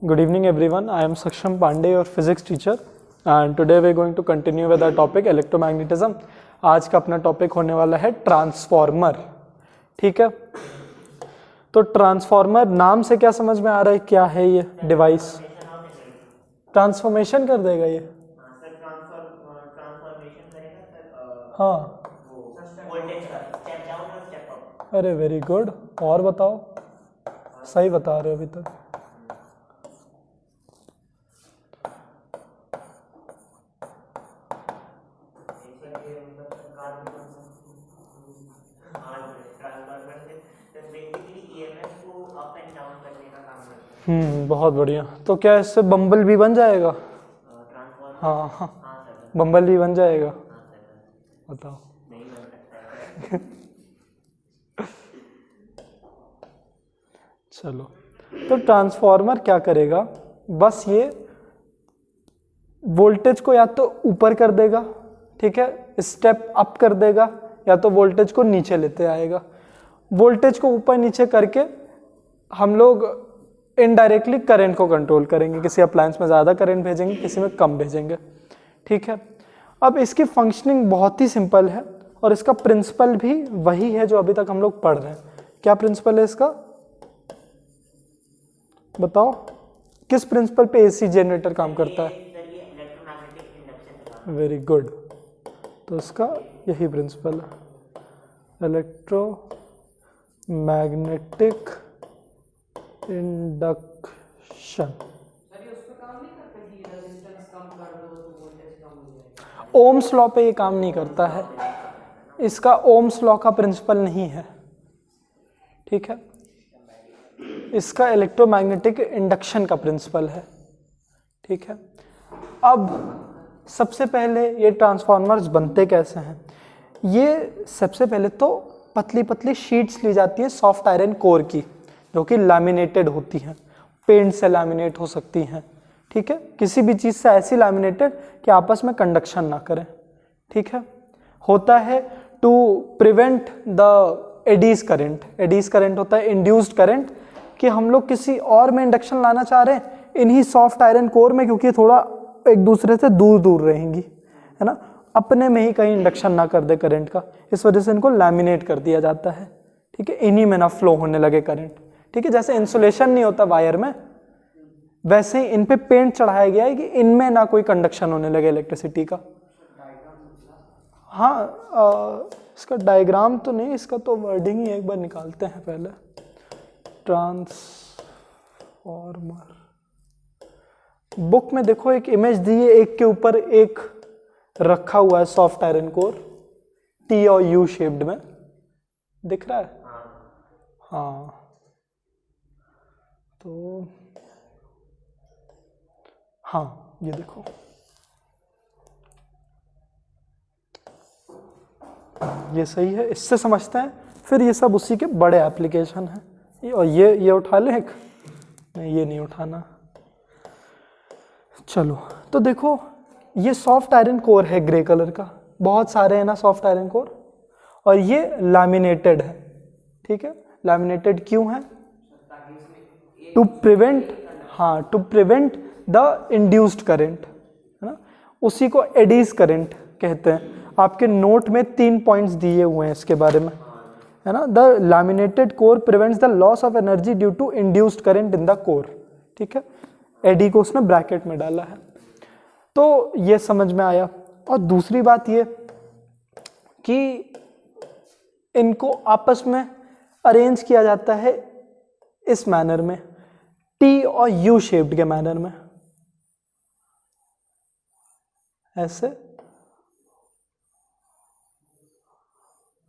Good evening everyone. I am Saksham Pandey, your physics teacher, and today we are going to continue with our topic electromagnetism. आज का अपना topic होने वाला है transformer. ठीक है, तो ट्रांसफॉर्मर नाम से क्या समझ में आ रहा है, क्या है ये डिवाइस? ट्रांसफॉर्मेशन कर देगा ये? हाँ, अरे वेरी गुड. और बताओ, सही बता रहे हो अभी तक. बहुत बढ़िया. तो क्या इससे बम्बल भी बन जाएगा? हाँ हाँ, बम्बल भी बन जाएगा. बताओ. चलो, तो ट्रांसफॉर्मर क्या करेगा? बस ये वोल्टेज को या तो ऊपर कर देगा, ठीक है, स्टेप अप कर देगा, या तो वोल्टेज को नीचे लेते आएगा. वोल्टेज को ऊपर नीचे करके हम लोग इनडायरेक्टली करंट को कंट्रोल करेंगे. किसी अप्लायंस में ज़्यादा करंट भेजेंगे, किसी में कम भेजेंगे. ठीक है, अब इसकी फंक्शनिंग बहुत ही सिंपल है और इसका प्रिंसिपल भी वही है जो अभी तक हम लोग पढ़ रहे हैं. क्या प्रिंसिपल है इसका? बताओ, किस प्रिंसिपल पे एसी जनरेटर काम करता है? Very good. तो इसका यही प्रिंसिपल है, इलेक्ट्रोमैग्नेटिक इंडक्शन. ओम्स लॉ पे ये काम नहीं करता है, इसका ओम्स लॉ का प्रिंसिपल नहीं है. ठीक है, इसका इलेक्ट्रोमैग्नेटिक इंडक्शन का प्रिंसिपल है. ठीक है, अब सबसे पहले ये ट्रांसफॉर्मर्स बनते कैसे हैं? ये सबसे पहले तो पतली पतली शीट्स ली जाती हैं सॉफ्ट आयरन कोर की, जो कि लैमिनेटेड होती हैं. पेंट से लैमिनेट हो सकती हैं. ठीक है, किसी भी चीज़ से ऐसी लैमिनेटेड कि आपस में कंडक्शन ना करें. ठीक है, होता है to prevent the eddy current. Eddy current होता है इंड्यूस्ड करंट, कि हम लोग किसी और में इंडक्शन लाना चाह रहे हैं इन्हीं सॉफ्ट आयरन कोर में, क्योंकि थोड़ा एक दूसरे से दूर दूर रहेंगी, है ना, अपने में ही कहीं इंडक्शन ना कर दे करंट का. इस वजह से इनको लैमिनेट कर दिया जाता है. ठीक है, इन्हीं में ना फ्लो होने लगे करंट. ठीक है, जैसे इंसुलेशन नहीं होता वायर में, वैसे ही इन पे पेंट चढ़ाया गया है कि इनमें ना कोई कंडक्शन होने लगे इलेक्ट्रिसिटी का. हाँ, इसका डायग्राम तो नहीं, इसका तो वर्डिंग ही एक बार निकालते हैं पहले. ट्रांसफॉर्मर बुक में देखो एक इमेज दी है, एक के ऊपर एक रखा हुआ है सॉफ्ट आयरन कोर, टी और यू शेप्ड में. दिख रहा है? हाँ, तो हाँ, ये देखो, ये सही है, इससे समझते हैं. फिर ये सब उसी के बड़े एप्लीकेशन हैं. और ये उठा लें एक, नहीं ये नहीं उठाना. चलो, तो देखो, ये सॉफ्ट आयरन कोर है ग्रे कलर का, बहुत सारे हैं ना सॉफ्ट आयरन कोर, और ये लैमिनेटेड है. ठीक है, लैमिनेटेड क्यों है? टू प्रिवेंट, हाँ, to prevent the induced current, है ना, उसी को एडीज करंट कहते हैं. आपके नोट में 3 पॉइंट्स दिए हुए हैं इसके बारे में, है ना. The laminated core prevents the loss of energy due to induced current in the core. ठीक है, एडी को उसने ब्रैकेट में डाला है. तो ये समझ में आया. और दूसरी बात ये कि इनको आपस में अरेंज किया जाता है इस मैनर में, टी और यू शेप्ड के मैनर में, ऐसे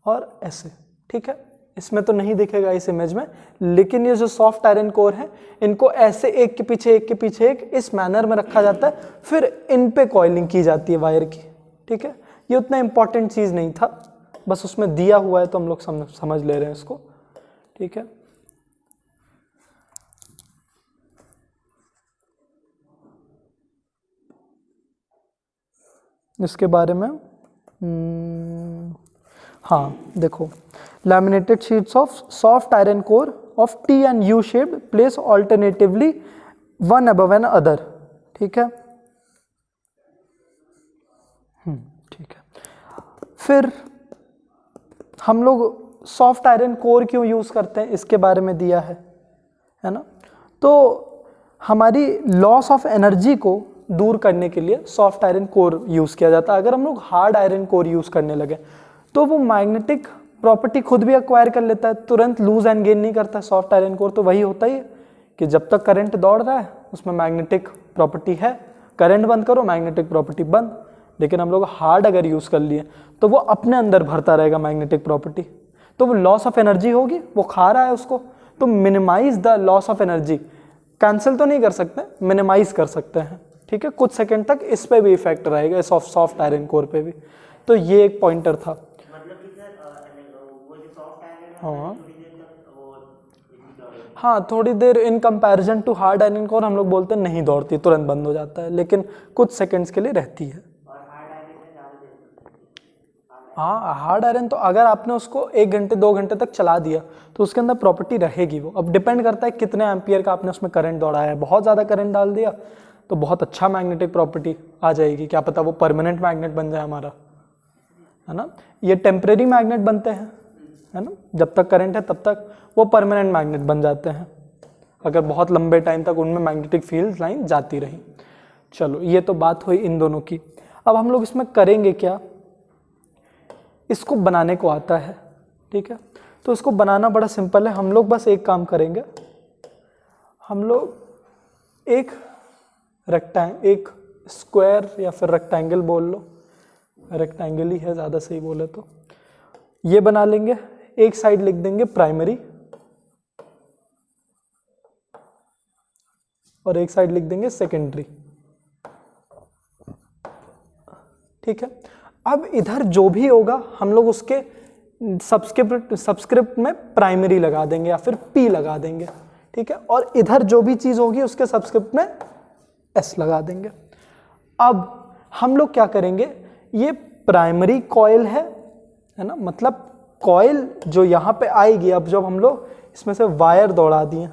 और ऐसे. ठीक है, इसमें तो नहीं दिखेगा इस इमेज में, लेकिन ये जो सॉफ्ट आयरन कोर है, इनको ऐसे एक के पीछे एक के पीछे एक इस मैनर में रखा जाता है. फिर इन पे कॉइलिंग की जाती है वायर की. ठीक है, ये उतना इंपॉर्टेंट चीज नहीं था, बस उसमें दिया हुआ है तो हम लोग समझ ले रहे हैं इसको. ठीक है, इसके बारे में हाँ देखो, laminated sheets of soft iron core of T and U shaped placed alternatively one above another, ठीक है। ठीक है। फिर हम लोग सॉफ्ट आयरन कोर क्यों यूज करते हैं इसके बारे में दिया है ना। तो हमारी लॉस ऑफ एनर्जी को दूर करने के लिए सॉफ्ट आयरन कोर यूज किया जाता है। अगर हम लोग हार्ड आयरन कोर यूज करने लगे तो वो मैग्नेटिक प्रॉपर्टी खुद भी एक्वायर कर लेता है, तुरंत लूज एंड गेन नहीं करता। सॉफ्ट आयरन कोर तो वही होता ही है कि जब तक करंट दौड़ रहा है उसमें मैग्नेटिक प्रॉपर्टी है, करंट बंद करो मैग्नेटिक प्रॉपर्टी बंद। लेकिन हम लोग हार्ड अगर यूज कर लिए तो वो अपने अंदर भरता रहेगा मैग्नेटिक प्रॉपर्टी, तो वो लॉस ऑफ एनर्जी होगी, वो खा रहा है उसको। तो minimize the loss of energy, cancel तो नहीं कर सकते, मिनिमाइज कर सकते हैं, ठीक है। कुछ सेकंड तक इस पे भी इफेक्ट रहेगा, इस सॉफ्ट आयरन कोर पे भी। तो ये एक पॉइंटर था। मतलब कि सर वो जो सॉफ्ट आयरन है हाँ थोड़ी देर तक वो हाँ, थोड़ी देर in comparison to hard iron core हम लोग बोलते हैं नहीं दौड़ती, तुरंत बंद हो जाता है, लेकिन कुछ सेकंड्स के लिए रहती है। और हार्ड आयरन में ज़्यादा देर तक। हाँ, हार्ड आयरन तो अगर आपने उसको 1 घंटे 2 घंटे तक चला दिया तो उसके अंदर प्रॉपर्टी रहेगी वो। अब डिपेंड करता है कितने एम्पियर का आपने उसमें करंट दौड़ाया है। बहुत ज़्यादा करंट डाल दिया तो बहुत अच्छा मैग्नेटिक प्रॉपर्टी आ जाएगी, क्या पता वो परमानेंट मैग्नेट बन जाए हमारा, है ना। ये टेम्परेरी मैग्नेट बनते हैं, है ना, जब तक करंट है तब तक वो परमानेंट मैग्नेट बन जाते हैं अगर बहुत लंबे टाइम तक उनमें मैग्नेटिक फील्ड लाइन जाती रही। चलो, ये तो बात हुई इन दोनों की। अब हम लोग इसमें करेंगे क्या, इसको बनाने को आता है, ठीक है। तो इसको बनाना बड़ा सिंपल है। हम लोग बस एक काम करेंगे, हम लोग एक एक स्क्वायर या फिर रेक्टेंगल बोल लो, रेक्टेंगल ही है ज़्यादा सही बोले तो, ये बना लेंगे। एक साइड लिख देंगे प्राइमरी और एक साइड लिख देंगे सेकेंडरी, ठीक है। अब इधर जो भी होगा हम लोग उसके सब्सक्रिप्ट में प्राइमरी लगा देंगे या फिर पी लगा देंगे, ठीक है। और इधर जो भी चीज़ होगी उसके सब्सक्रिप्ट में एस लगा देंगे। अब हम लोग क्या करेंगे, ये प्राइमरी कॉइल है ना, मतलब कॉइल जो यहाँ पे आएगी। अब जब हम लोग इसमें से वायर दौड़ा दिए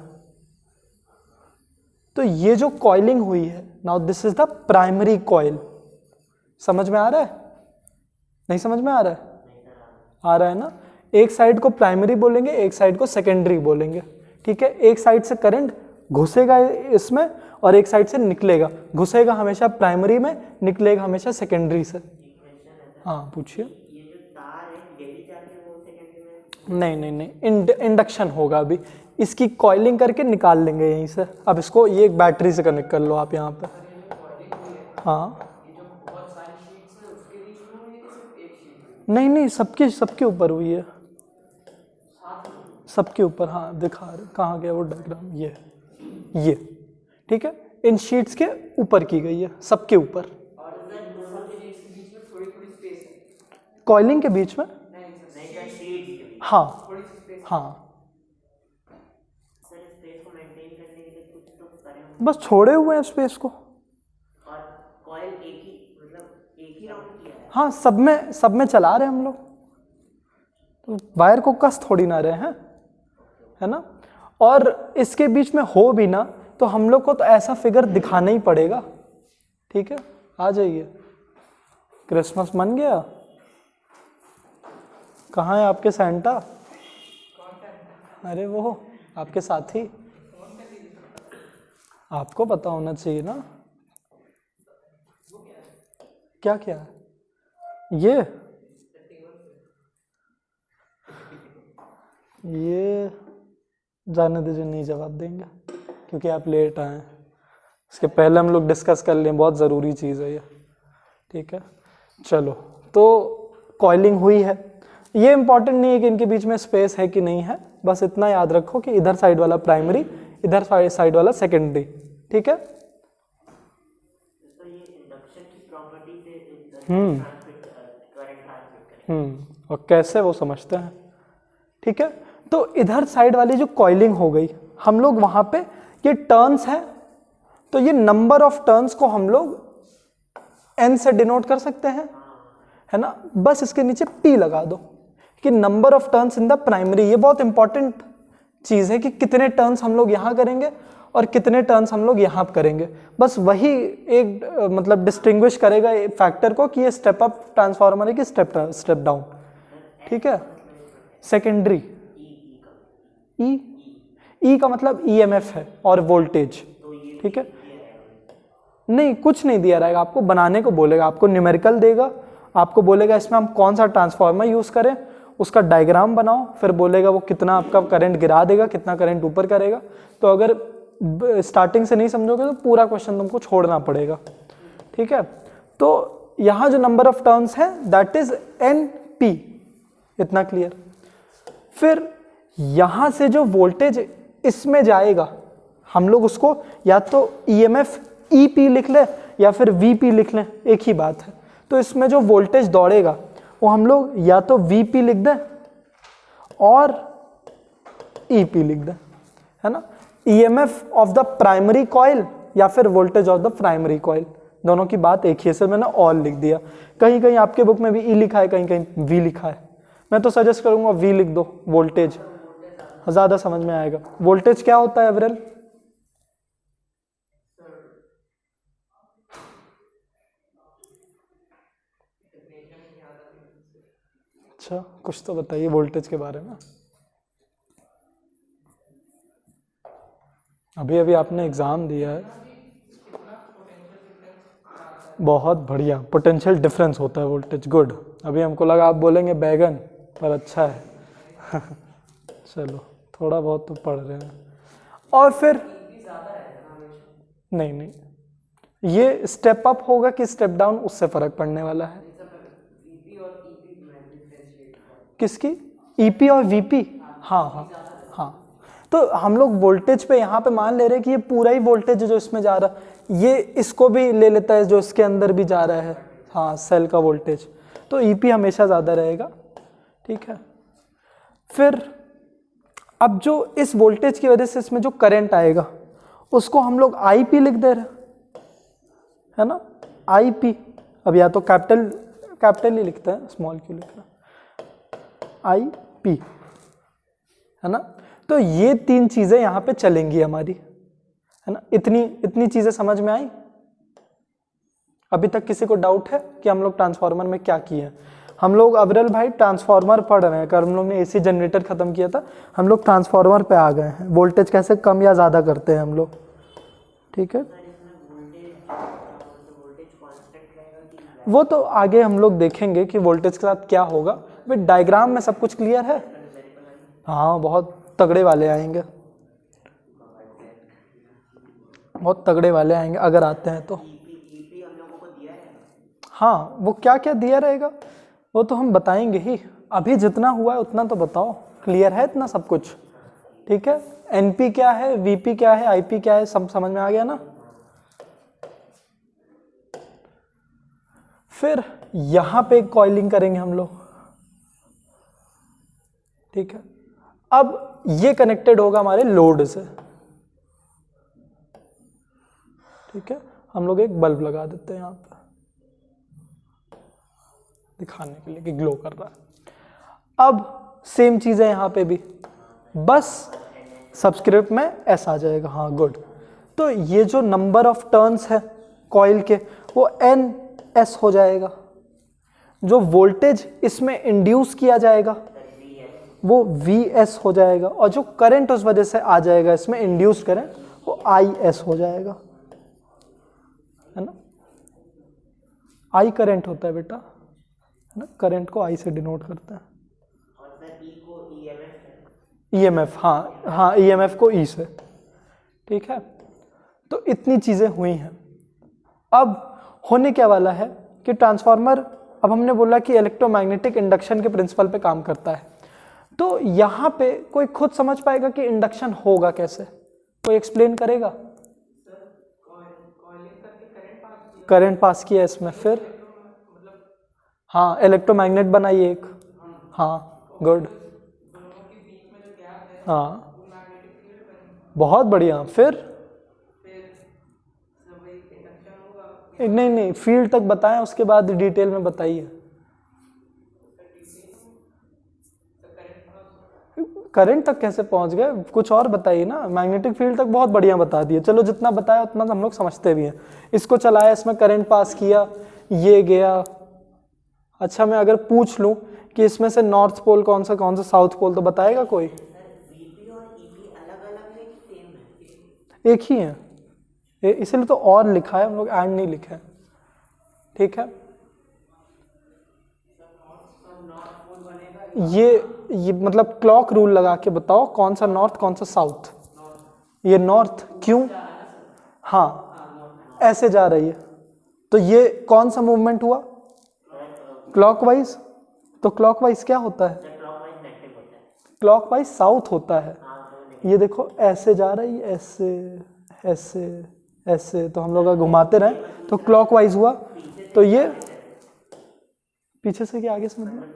तो ये जो कॉइलिंग हुई है, now this is the primary coil. समझ में आ रहा है, नहीं समझ में आ रहा है? आ रहा है ना। एक साइड को प्राइमरी बोलेंगे, एक साइड को सेकेंडरी बोलेंगे, ठीक है। एक साइड से करंट घुसेगा इसमें और एक साइड से निकलेगा। घुसेगा हमेशा प्राइमरी में, निकलेगा हमेशा सेकेंडरी से। हाँ पूछिए। ये जो तार है डेली तार के बोलते हैं कैसे? नहीं नहीं नहीं, इंडक्शन होगा अभी। इसकी कॉइलिंग करके निकाल लेंगे यहीं से। अब इसको ये एक बैटरी से कनेक्ट कर लो आप यहाँ पे। हाँ नहीं नहीं, सबके ऊपर हुई है, सबके ऊपर। हाँ दिखा रहे, कहाँ गया वो डायग्राम, ये ठीक है, इन शीट्स के ऊपर की गई है, सबके ऊपर। कॉइलिंग के बीच में हाँ हाँ, बस छोड़े हुए हैं स्पेस को। और कॉइल एक ही राउंड किया है। हाँ, सब में चला रहे हैं हम लोग, तो वायर को कस थोड़ी ना रहे हैं, है ना। और इसके बीच में हो भी ना तो हम लोग को तो ऐसा फिगर दिखाना ही पड़ेगा, ठीक है। आ जाइए, क्रिसमस मन गया। कहाँ है आपके सैंटा? अरे वो आपके साथी, आपको पता होना चाहिए ना। क्या क्या है ये जाने दीजिए, नहीं जवाब देंगे क्योंकि आप लेट आए हैं। इसके पहले हम लोग डिस्कस कर लें, बहुत ज़रूरी चीज़ है ये, ठीक है। चलो, तो कॉइलिंग हुई है। ये इंपॉर्टेंट नहीं है कि इनके बीच में स्पेस है कि नहीं है, बस इतना याद रखो कि इधर साइड वाला प्राइमरी, इधर साइड वाला सेकेंडरी, ठीक है। तो ये इंडक्शन की प्रॉपर्टी से और कैसे वो समझते हैं, ठीक है। तो इधर साइड वाली जो कॉइलिंग हो गई, हम लोग वहां पे ये टर्न्स है, तो ये नंबर ऑफ टर्न्स को हम लोग n से डिनोट कर सकते हैं, है ना। बस इसके नीचे p लगा दो कि number of turns in the primary. ये बहुत इंपॉर्टेंट चीज़ है कि कितने टर्न्स हम लोग यहाँ करेंगे और कितने टर्न्स हम लोग यहाँ करेंगे। बस वही एक मतलब डिस्टिंग्विश करेगा फैक्टर को कि ये स्टेप अप ट्रांसफार्मर है कि स्टेप डाउन। ठीक है। सेकेंडरी ई का मतलब ईएमएफ है और वोल्टेज। ठीक है। नहीं, कुछ नहीं दिया रहेगा, आपको बनाने को बोलेगा, आपको न्यूमेरिकल देगा, आपको बोलेगा इसमें हम कौन सा ट्रांसफार्मर यूज़ करें, उसका डायग्राम बनाओ, फिर बोलेगा वो कितना आपका करंट गिरा देगा, कितना करंट ऊपर करेगा। तो अगर स्टार्टिंग से नहीं समझोगे तो पूरा क्वेश्चन तुमको छोड़ना पड़ेगा। ठीक है। तो यहाँ जो नंबर ऑफ टर्न्स है दैट इज NP, इतना क्लियर। फिर यहाँ से जो वोल्टेज इसमें जाएगा हम लोग उसको या तो EMF EP लिख लें या फिर VP लिख लें, एक ही बात है। तो इसमें जो वोल्टेज दौड़ेगा वो हम लोग या तो VP लिख दें और EP लिख दें, है ना। EMF of the primary coil या फिर voltage of the primary coil, दोनों की बात एक ही है। सर मैंने ऑल लिख दिया, कहीं कहीं आपके बुक में भी E लिखा है, कहीं कहीं V लिखा है। मैं तो सजेस्ट करूंगा V लिख दो, वोल्टेज ज़्यादा समझ में आएगा। वोल्टेज क्या होता है एवरेल? अच्छा, कुछ तो बताइए वोल्टेज के बारे में। अभी अभी आपने एग्जाम दिया है, बहुत बढ़िया। पोटेंशियल डिफरेंस होता है वोल्टेज, गुड। अभी हमको लगा आप बोलेंगे बैगन, पर अच्छा है। चलो, थोड़ा बहुत तो पढ़ रहे हैं। और फिर नहीं, ये स्टेप अप होगा कि स्टेप डाउन, उससे फर्क पड़ने वाला है। किसकी? EP और VP? हाँ। तो हम लोग वोल्टेज पे यहाँ पे मान ले रहे हैं कि ये पूरा ही वोल्टेज जो इसमें जा रहा है, ये इसको भी ले लेता है जो इसके अंदर भी जा रहा है, हाँ, सेल का वोल्टेज। तो EP हमेशा ज़्यादा रहेगा। ठीक है। फिर अब जो इस वोल्टेज की वजह से इसमें जो करंट आएगा उसको हम लोग IP लिख दे रहे है ना, IP। अब या तो कैपिटल ही लिखते हैं, स्मॉल क्यों लिख रहे हैं, IP, है ना। तो ये तीन चीजें यहाँ पे चलेंगी हमारी, है ना। इतनी चीजें समझ में आई? अभी तक किसी को डाउट है कि हम लोग ट्रांसफार्मर में क्या किए हैं? हम लोग अवरल भाई ट्रांसफार्मर पढ़ रहे हैं, हम लोग ने AC जनरेटर खत्म किया था, हम लोग ट्रांसफार्मर पे आ गए हैं। वोल्टेज कैसे कम या ज़्यादा करते हैं हम लोग। ठीक है, वो तो आगे हम लोग देखेंगे कि वोल्टेज के साथ क्या होगा। भाई डायग्राम में सब कुछ क्लियर है? हाँ, बहुत तगड़े वाले आएंगे, बहुत तगड़े वाले आएंगे अगर आते हैं तो। हाँ, वो क्या क्या दिया रहेगा वो तो हम बताएंगे ही। अभी जितना हुआ है उतना तो बताओ, क्लियर है इतना सब कुछ? ठीक है, NP क्या है, VP क्या है, IP क्या है, सब समझ में आ गया ना। फिर यहां पे कॉइलिंग करेंगे हम लोग। ठीक है, अब ये कनेक्टेड होगा हमारे लोड से। ठीक है, हम लोग एक बल्ब लगा देते हैं यहां पे दिखाने के लिए कि ग्लो कर रहा है। अब सेम चीज है यहां पे भी, बस सबस्क्रिप्ट में S आ जाएगा। हाँ, गुड। तो ये जो नंबर ऑफ टर्न्स है कॉइल के वो NS हो जाएगा। जो वोल्टेज इसमें इंड्यूस किया जाएगा वो VS हो जाएगा, और जो करंट उस वजह से आ जाएगा इसमें इंड्यूस करंट वो IS हो जाएगा, है ना। I करंट होता है बेटा, है ना, करंट को I से डिनोट करते हैं। और सर E को EMF EMF, हाँ, EMF को E से। ठीक है, तो इतनी चीजें हुई हैं। अब होने क्या वाला है कि ट्रांसफार्मर, अब हमने बोला कि इलेक्ट्रोमैग्नेटिक इंडक्शन के प्रिंसिपल पे काम करता है। तो यहाँ पे कोई खुद समझ पाएगा कि इंडक्शन होगा कैसे? कोई एक्सप्लेन करेगा? करंट पास किया इसमें, फिर हाँ, इलेक्ट्रोमैग्नेट बनाइए एक। हाँ, गुड। हाँ, बहुत बढ़िया। फिर नहीं, फील्ड तक बताएं, उसके बाद डिटेल में बताइए। करंट तक कैसे पहुंच गए, कुछ और बताइए ना। मैग्नेटिक फील्ड तक बहुत बढ़िया बता दिए, चलो जितना बताया उतना तो हम लोग समझते भी हैं। इसको चलाया, इसमें करंट पास किया, ये गया। अच्छा मैं अगर पूछ लूं कि इसमें से नॉर्थ पोल कौन सा साउथ पोल, तो बताएगा कोई? वीपी और ईपी अलग-अलग है कि सेम है? एक ही है, इसीलिए तो और लिखा है, हम लोग एंड नहीं लिखे। ठीक है, ये मतलब क्लॉक रूल लगा के बताओ कौन सा नॉर्थ कौन सा साउथ। ये नॉर्थ, क्यों? हाँ ऐसे जा रही है, तो ये कौन सा मूवमेंट हुआ? क्लॉकवाइज। तो क्लॉकवाइज क्या होता है? क्लॉकवाइज साउथ होता है। ये देखो ऐसे जा रही है, ऐसे ऐसे ऐसे, तो हम लोग अगर घुमाते रहे तो क्लॉकवाइज हुआ। तो ये पीछे से क्या आगे से मतलब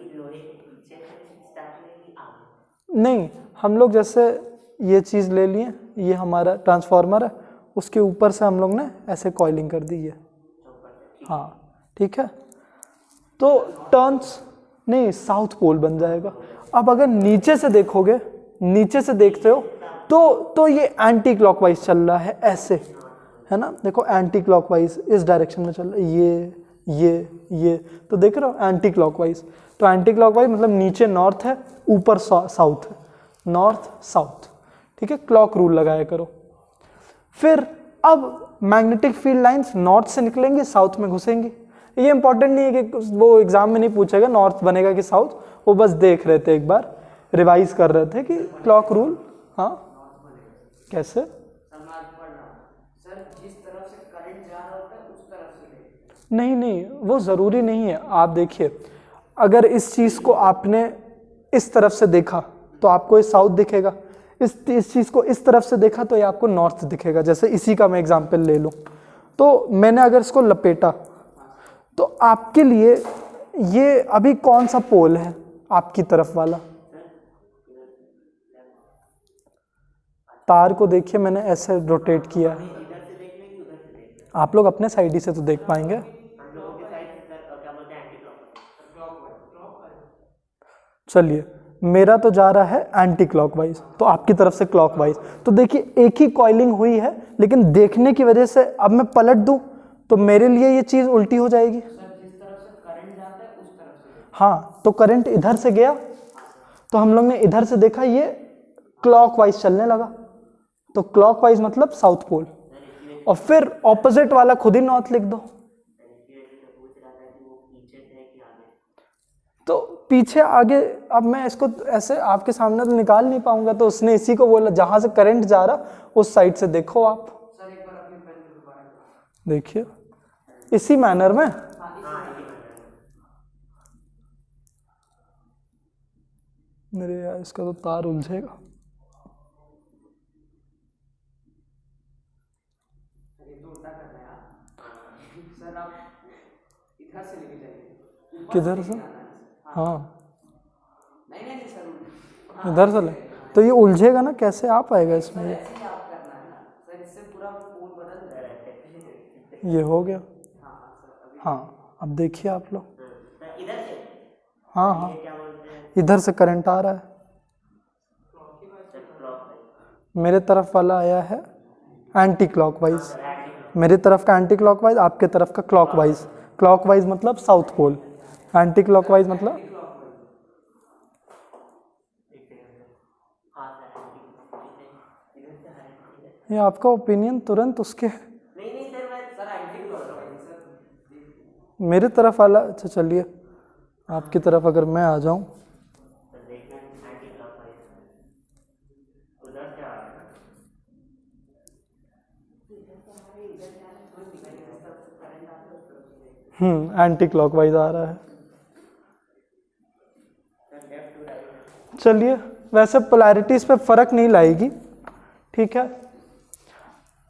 नहीं, हम लोग जैसे ये चीज़ ले लिए, ये हमारा ट्रांसफार्मर है, उसके ऊपर से हम लोग ने ऐसे कॉइलिंग कर दी है। हाँ ठीक है, तो टर्न्स नहीं, साउथ पोल बन जाएगा। अब अगर नीचे से देखोगे, नीचे से देखते हो तो ये एंटी क्लॉकवाइज चल रहा है, ऐसे है ना। देखो एंटी क्लॉकवाइज इस डायरेक्शन में चल रहा है, ये तो देख रहे हो एंटी क्लॉकवाइज। तो एंटी क्लॉकवाइज मतलब नीचे नॉर्थ है, ऊपर साउथ है, नॉर्थ साउथ। ठीक है, क्लॉक रूल लगाया करो। फिर अब मैग्नेटिक फील्ड लाइंस नॉर्थ से निकलेंगी, साउथ में घुसेंगी। ये इंपॉर्टेंट नहीं है कि वो एग्जाम में नहीं पूछेगा नॉर्थ बनेगा कि साउथ, वो बस देख रहे थे, एक बार रिवाइज कर रहे थे कि क्लॉक रूल। हाँ कैसे? नहीं, वो ज़रूरी नहीं है। आप देखिए, अगर इस चीज़ को आपने इस तरफ से देखा तो आपको ये साउथ दिखेगा, इस चीज़ को इस तरफ से देखा तो ये आपको नॉर्थ दिखेगा। जैसे इसी का मैं एग्जांपल ले लूँ, तो मैंने अगर इसको लपेटा तो आपके लिए ये अभी कौन सा पोल है आपकी तरफ वाला? तार को देखिए, मैंने ऐसे रोटेट किया है। आप लोग अपने साइड ही से तो देख पाएंगे। चलिए, मेरा तो जा रहा है एंटी क्लॉकवाइज, तो आपकी तरफ से क्लॉकवाइज। तो देखिए एक ही कॉइलिंग हुई है, लेकिन देखने की वजह से अब मैं पलट दूं तो मेरे लिए ये चीज उल्टी हो जाएगी। हाँ, तो करंट इधर से गया तो हम लोग ने इधर से देखा, ये क्लॉकवाइज चलने लगा, तो क्लॉकवाइज मतलब साउथ पोल। और फिर ऑपोजिट वाला खुद ही नॉर्थ लिख दो। तो पीछे आगे, अब मैं इसको ऐसे आपके सामने तो निकाल नहीं पाऊंगा, तो उसने इसी को बोला जहां से करंट जा रहा उस साइड से देखो आप। देखिए इसी मैनर में। मेरे यार इसका तो तार उलझेगा। किधर से? हाँ इधर से ले, तो ये उलझेगा ना, कैसे आ पाएगा इसमें? ये हो गया। हाँ अब देखिए आप लोग, हाँ इधर से करंट आ रहा है, मेरे तरफ वाला आया है एंटी क्लॉकवाइज। मेरी तरफ का एंटी क्लॉकवाइज, आपके तरफ का क्लॉकवाइज। क्लॉकवाइज मतलब साउथ पोल, एंटी क्लॉकवाइज मतलब ये आपका ओपिनियन तुरंत उसके मेरे तरफ वाला। अच्छा चलिए, आपकी तरफ अगर मैं आ जाऊं, एंटी क्लॉकवाइज आ रहा है। चलिए, वैसे पोलैरिटीज पे फर्क नहीं लाएगी, ठीक है।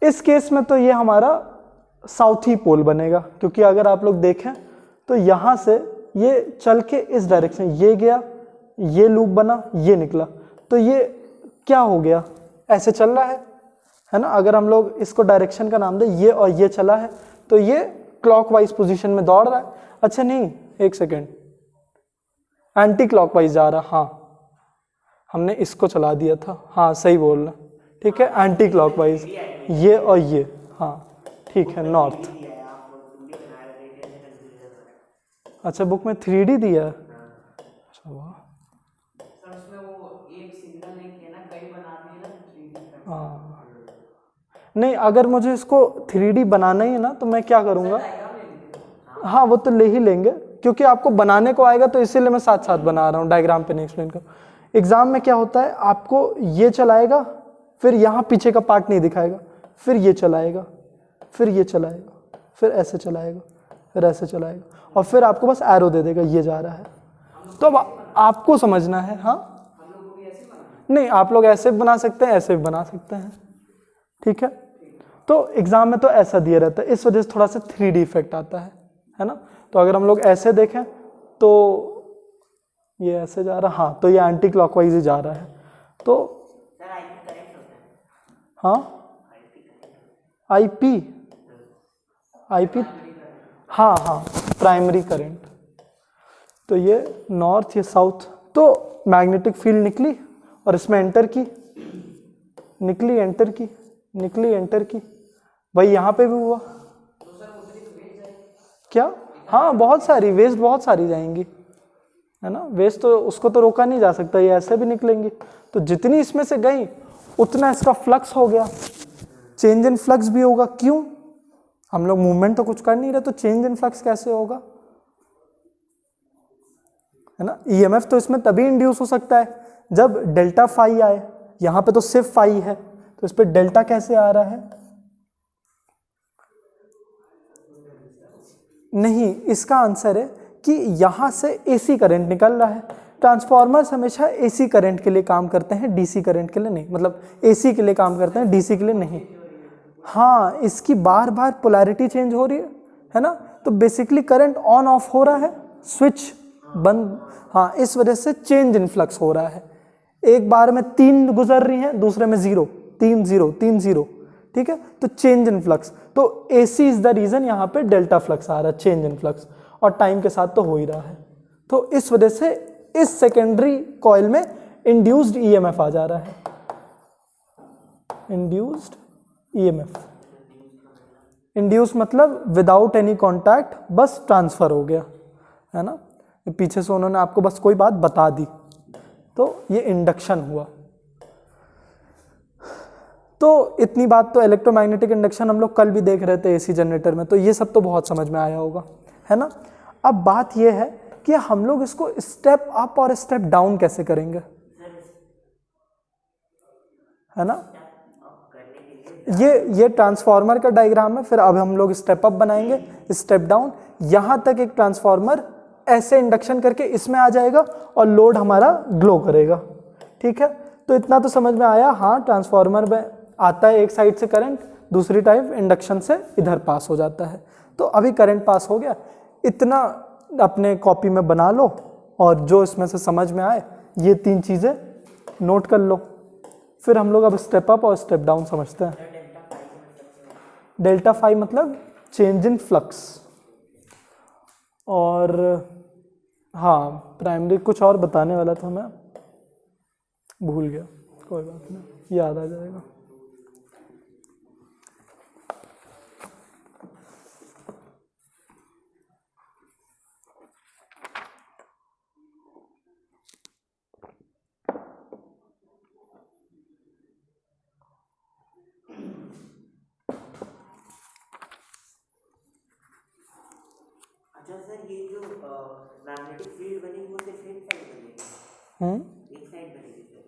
इस केस में तो ये हमारा साउथ ही पोल बनेगा, क्योंकि अगर आप लोग देखें तो यहां से ये चल के इस डायरेक्शन, ये गया, ये लूप बना, ये निकला, तो ये क्या हो गया, ऐसे चल रहा है ना। अगर हम लोग इसको डायरेक्शन का नाम दें, ये और ये चला है, तो ये क्लॉकवाइज पोजीशन में दौड़ रहा है। अच्छा नहीं, एक सेकेंड, एंटी क्लॉकवाइज जा रहा, हाँ हमने इसको चला दिया था, हाँ सही बोल रहे, ठीक है, एंटी क्लॉकवाइज, ये और ये, हाँ ठीक है, नॉर्थ। अच्छा बुक में 3D दिया है, अच्छा वाह, सर उसमें वो एक सिग्नल नहीं किया ना, कई बना दिए ना 3D। हाँ नहीं, अगर मुझे इसको 3D बनाना ही है ना तो मैं क्या करूँगा, हाँ वो तो ले ही लेंगे, क्योंकि आपको बनाने को आएगा तो इसीलिए मैं साथ साथ बना रहा हूँ, डायग्राम पे नहीं एक्सप्लेन कर। एग्जाम में क्या होता है, आपको ये चलाएगा, फिर यहाँ पीछे का पार्ट नहीं दिखाएगा, फिर ये चलाएगा, फिर ये चलाएगा, फिर ऐसे चलाएगा, फिर ऐसे चलाएगा, और फिर आपको बस एरो दे देगा ये जा रहा है। तो अब आपको समझना है, हाँ नहीं, आप लोग ऐसे भी बना सकते हैं, ऐसे भी बना सकते हैं, ठीक है। तो एग्जाम में तो ऐसा दिया रहता है, इस वजह से थोड़ा सा 3D इफेक्ट आता है ना। तो अगर हम लोग ऐसे देखें तो ये ऐसे जा रहा, हाँ तो ये एंटी क्लॉकवाइज ही जा रहा है, तो हाँ आईपी हाँ हाँ प्राइमरी करंट, तो ये नॉर्थ, ये साउथ, तो मैग्नेटिक फील्ड निकली और इसमें एंटर की, निकली एंटर की, निकली एंटर की, भाई यहाँ पे भी हुआ क्या, हाँ बहुत सारी वेस्ट, बहुत सारी जाएंगी, है ना, वेस्ट तो उसको तो रोका नहीं जा सकता, ये ऐसे भी निकलेंगी, तो जितनी इसमें से गई उतना इसका फ्लक्स हो गया, चेंज इन फ्लक्स भी होगा, क्यों, हम लोग मूवमेंट तो कुछ कर नहीं रहे, तो चेंज इन फ्लक्स कैसे होगा, है ना। ईएमएफ तो इसमें तभी इंड्यूस हो सकता है जब डेल्टा फाई आए, यहाँ पे तो सिर्फ फाई है, तो इस पर डेल्टा कैसे आ रहा है, नहीं, इसका आंसर है कि यहाँ से एसी करंट निकल रहा है, ट्रांसफॉर्मर्स हमेशा एसी करंट के लिए काम करते हैं, डीसी करंट के लिए नहीं, मतलब एसी के लिए काम करते हैं, डीसी के लिए नहीं। हाँ इसकी बार बार पोलैरिटी चेंज हो रही है ना, तो बेसिकली करंट ऑन ऑफ हो रहा है, स्विच बंद, हाँ इस वजह से चेंज इन फ्लक्स हो रहा है, एक बार में 3 गुजर रही हैं, दूसरे में 0, 3 0 3 0, ठीक है, तो चेंज इन फ्लक्स, तो एसी इज द रीजन यहाँ पे डेल्टा फ्लक्स आ रहा है, चेंज इन फ्लक्स, और टाइम के साथ तो हो ही रहा है, तो इस वजह से इस सेकेंडरी कॉइल में इंड्यूस्ड ईएमएफ आ जा रहा है, इंड्यूस्ड ईएमएफ, इंड्यूस मतलब विदाउट एनी कॉन्टैक्ट, बस ट्रांसफर हो गया, है ना, पीछे से उन्होंने आपको बस कोई बात बता दी, तो ये इंडक्शन हुआ। तो इतनी बात तो इलेक्ट्रोमैग्नेटिक इंडक्शन हम लोग कल भी देख रहे थे एसी जनरेटर में, तो ये सब तो बहुत समझ में आया होगा, है ना। अब बात ये है कि हम लोग इसको स्टेप अप और स्टेप डाउन कैसे करेंगे, है ना। ये ट्रांसफार्मर का डायग्राम है, फिर अब हम लोग स्टेप अप बनाएंगे, स्टेप डाउन, यहाँ तक एक ट्रांसफार्मर ऐसे इंडक्शन करके इसमें आ जाएगा और लोड हमारा ग्लो करेगा, ठीक है। तो इतना तो समझ में आया, हाँ ट्रांसफार्मर में आता है एक साइड से करंट, दूसरी टाइप इंडक्शन से इधर पास हो जाता है, तो अभी करंट पास हो गया, इतना अपने कॉपी में बना लो, और जो इसमें से समझ में आए ये 3 चीज़ें नोट कर लो, फिर हम लोग अब स्टेप अप और स्टेप डाउन समझते हैं। डेल्टा फाई मतलब चेंज इन फ्लक्स, और हाँ प्राइमरी कुछ और बताने वाला था मैं, भूल गया, कोई बात नहीं, याद आ जाएगा। अच्छा सर, ये जो मैग्नेटिक फील्ड बनी वो सिर्फ एक साइड बनेगी, एक साइड बनेगी सर?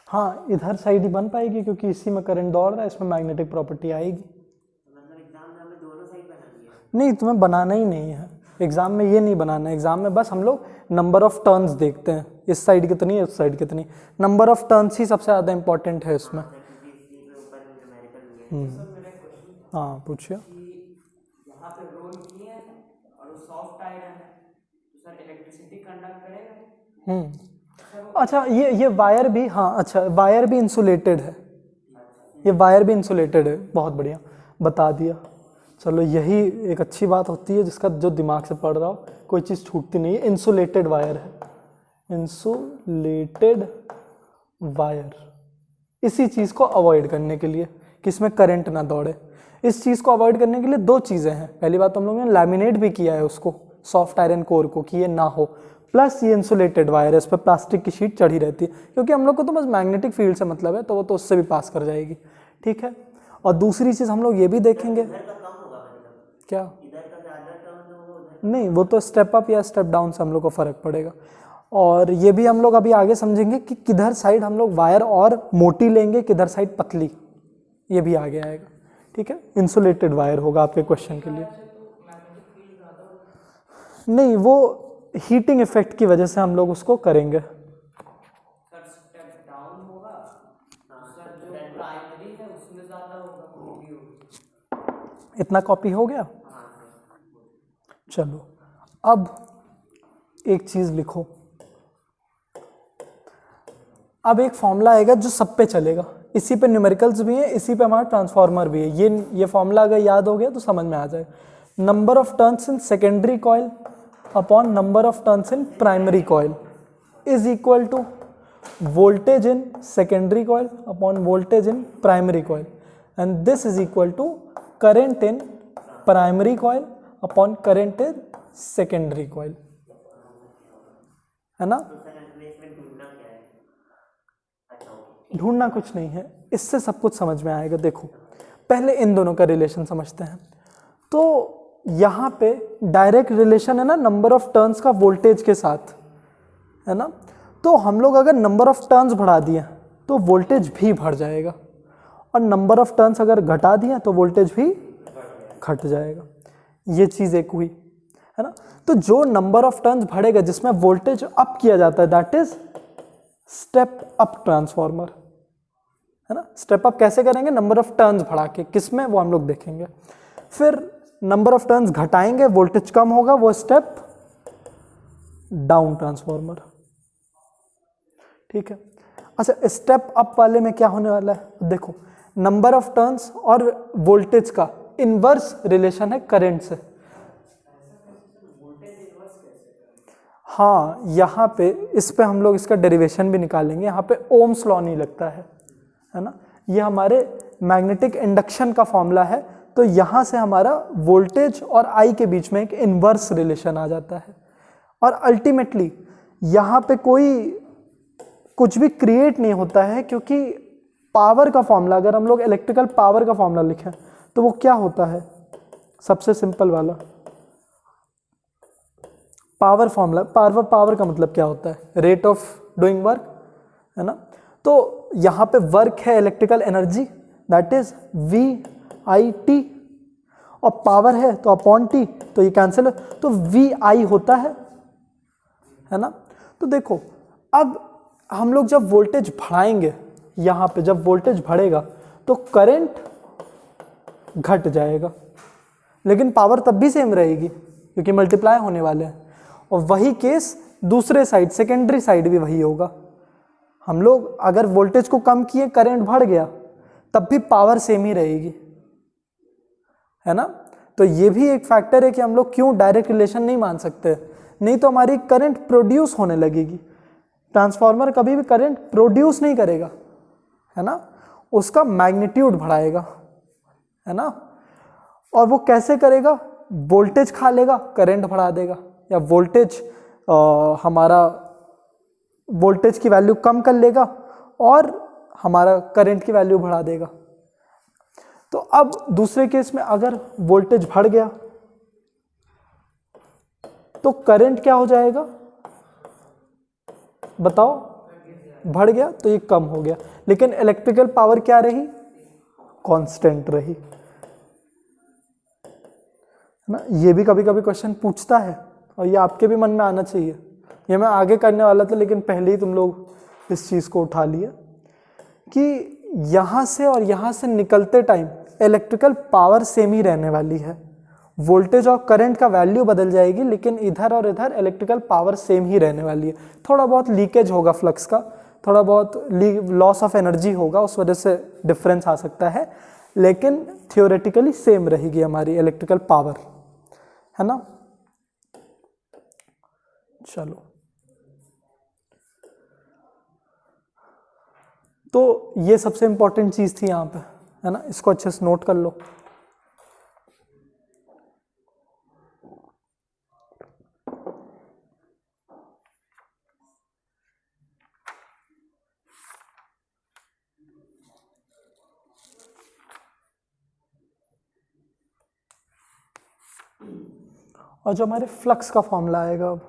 हाँ इधर साइड ही बन पाएगी, क्योंकि इसी में करंट दौड़ रहा है, इसमें मैग्नेटिक प्रॉपर्टी आएगी। मतलब एग्जाम में हमें दोनों साइड बनानी है? नहीं, तुम्हें बनाना ही नहीं है एग्जाम में, ये नहीं बनाना है एग्जाम में, बस हम लोग नंबर ऑफ टर्न्स देखते हैं, इस साइड कितनी है, उस साइड कितनी, नंबर ऑफ टर्न्स ही सबसे ज़्यादा इंपॉर्टेंट है इसमें। हाँ पूछिए। यहाँ पे रोल किए हैं और वो सॉफ्ट आयरन है, तो सर इलेक्ट्रिसिटी कंडक्ट करेगा? अच्छा ये वायर भी, हाँ अच्छा वायर भी इंसुलेटेड है, ये वायर भी इंसुलेटेड है, बहुत बढ़िया बता दिया। चलो यही एक अच्छी बात होती है, जिसका जो दिमाग से पढ़ रहा हो कोई चीज़ छूटती नहीं है, इंसुलेटेड वायर है, इंसुलेटेड वायर, इसी चीज़ को अवॉइड करने के लिए कि इसमें करंट ना दौड़े। इस चीज़ को अवॉइड करने के लिए दो चीज़ें हैं। पहली बात तो हम लोगों ने लैमिनेट भी किया है उसको, सॉफ्ट आयरन कोर को, कि ये ना हो, प्लस ये इंसुलेटेड वायर है, इस पर प्लास्टिक की शीट चढ़ी रहती है, क्योंकि हम लोग को तो बस मैग्नेटिक फील्ड से मतलब है, तो वो तो उससे भी पास कर जाएगी, ठीक है। और दूसरी चीज़ हम लोग ये भी देखेंगे, इधर का कम होगा मतलब, क्या? इधर का ज़्यादा टर्न होगा उधर। नहीं, वो तो स्टेप अप या स्टेप डाउन से हम लोग को फ़र्क पड़ेगा। और ये भी हम लोग अभी आगे समझेंगे कि किधर साइड हम लोग वायर और मोटी लेंगे, किधर साइड पतली, ये भी आगे आएगा, ठीक है। इंसुलेटेड वायर होगा आपके क्वेश्चन के लिए। नहीं, वो हीटिंग इफेक्ट की वजह से हम लोग उसको करेंगे। सर स्टेप डाउन होगा, सर जो प्राइमरी है उसमें ज़्यादा होगा, कॉपी होगी। इतना कॉपी हो गया? चलो अब एक चीज़ लिखो। अब एक फॉर्मूला आएगा जो सब पे चलेगा, इसी पे न्यूमेरिकल्स भी है, इसी पे हमारा ट्रांसफार्मर भी है। ये फॉर्मूला अगर याद हो गया तो समझ में आ जाएगा। Number of turns in secondary coil upon number of turns in primary coil is equal to voltage in secondary coil upon voltage in primary coil, and this is equal to current in primary coil upon current in secondary coil, है ना। ढूंढना कुछ नहीं है, इससे सब कुछ समझ में आएगा। देखो पहले इन दोनों का रिलेशन समझते हैं। तो यहाँ पे डायरेक्ट रिलेशन है ना नंबर ऑफ टर्न्स का वोल्टेज के साथ, है ना। तो हम लोग अगर नंबर ऑफ टर्न्स बढ़ा दिए तो वोल्टेज भी बढ़ जाएगा, और नंबर ऑफ टर्न्स अगर घटा दिए तो वोल्टेज भी घट जाएगा। ये चीज़ एक हुई, है ना। तो जो नंबर ऑफ टर्न्स बढ़ेगा जिसमें वोल्टेज अप किया जाता है, that is step up transformer, है ना। स्टेप अप कैसे करेंगे? नंबर ऑफ टर्न्स बढ़ा के, किसमें, वो हम लोग देखेंगे। फिर नंबर ऑफ टर्न्स घटाएंगे, वोल्टेज कम होगा, वो स्टेप डाउन ट्रांसफॉर्मर, ठीक है। अच्छा, स्टेप अप वाले में क्या होने वाला है? देखो नंबर ऑफ टर्न्स और वोल्टेज का इनवर्स रिलेशन है करंट से। हाँ, यहाँ पे इस पे हम लोग इसका डेरिवेशन भी निकालेंगे। यहाँ पे ओम्स लॉ नहीं लगता है ना। ये हमारे मैग्नेटिक इंडक्शन का फॉर्मूला है, तो यहाँ से हमारा वोल्टेज और आई के बीच में एक इनवर्स रिलेशन आ जाता है। और अल्टीमेटली यहाँ पे कोई कुछ भी क्रिएट नहीं होता है, क्योंकि पावर का फॉर्मूला, अगर हम लोग इलेक्ट्रिकल पावर का फॉर्मूला लिखें तो वो क्या होता है? सबसे सिंपल वाला पावर फॉर्मूला। पावर का मतलब क्या होता है? रेट ऑफ डूइंग वर्क, है ना। तो यहाँ पे वर्क है electrical energy, that is VIT, और पावर है तो अपॉन टी, तो ये कैंसिल है, तो VI होता है ना। तो देखो अब हम लोग जब वोल्टेज बढ़ाएंगे, यहाँ पे जब वोल्टेज बढ़ेगा तो करंट घट जाएगा, लेकिन पावर तब भी सेम रहेगी क्योंकि मल्टीप्लाई होने वाले हैं। और वही केस दूसरे साइड, सेकेंडरी साइड भी वही होगा। हम लोग अगर वोल्टेज को कम किए, करंट बढ़ गया, तब भी पावर सेम ही रहेगी, है ना। तो ये भी एक फैक्टर है कि हम लोग क्यों डायरेक्ट रिलेशन नहीं मान सकते, नहीं तो हमारी करंट प्रोड्यूस होने लगेगी। ट्रांसफार्मर कभी भी करंट प्रोड्यूस नहीं करेगा, है ना, उसका मैग्नीट्यूड बढ़ाएगा, है ना। और वो कैसे करेगा? वोल्टेज खा लेगा, करंट बढ़ा देगा, या वोल्टेज हमारा वोल्टेज की वैल्यू कम कर लेगा और हमारा करंट की वैल्यू बढ़ा देगा। तो अब दूसरे केस में अगर वोल्टेज बढ़ गया तो करंट क्या हो जाएगा? बताओ, बढ़ गया तो ये कम हो गया, लेकिन इलेक्ट्रिकल पावर क्या रही? कांस्टेंट रही, है ना। ये भी कभी कभी क्वेश्चन पूछता है और ये आपके भी मन में आना चाहिए। ये मैं आगे करने वाला था, लेकिन पहले ही तुम लोग इस चीज़ को उठा लिए कि यहाँ से और यहाँ से निकलते टाइम इलेक्ट्रिकल पावर सेम ही रहने वाली है। वोल्टेज और करंट का वैल्यू बदल जाएगी, लेकिन इधर और इधर इलेक्ट्रिकल पावर सेम ही रहने वाली है। थोड़ा बहुत लीकेज होगा फ्लक्स का, थोड़ा बहुत लॉस ऑफ एनर्जी होगा, उस वजह से डिफरेंस आ सकता है, लेकिन थियोरेटिकली सेम रहेगी हमारी इलेक्ट्रिकल पावर, है ना। चलो तो ये सबसे इंपॉर्टेंट चीज़ थी यहाँ पे, है ना, इसको अच्छे से नोट कर लो। और जो हमारे फ्लक्स का फॉर्मूला आएगा अब,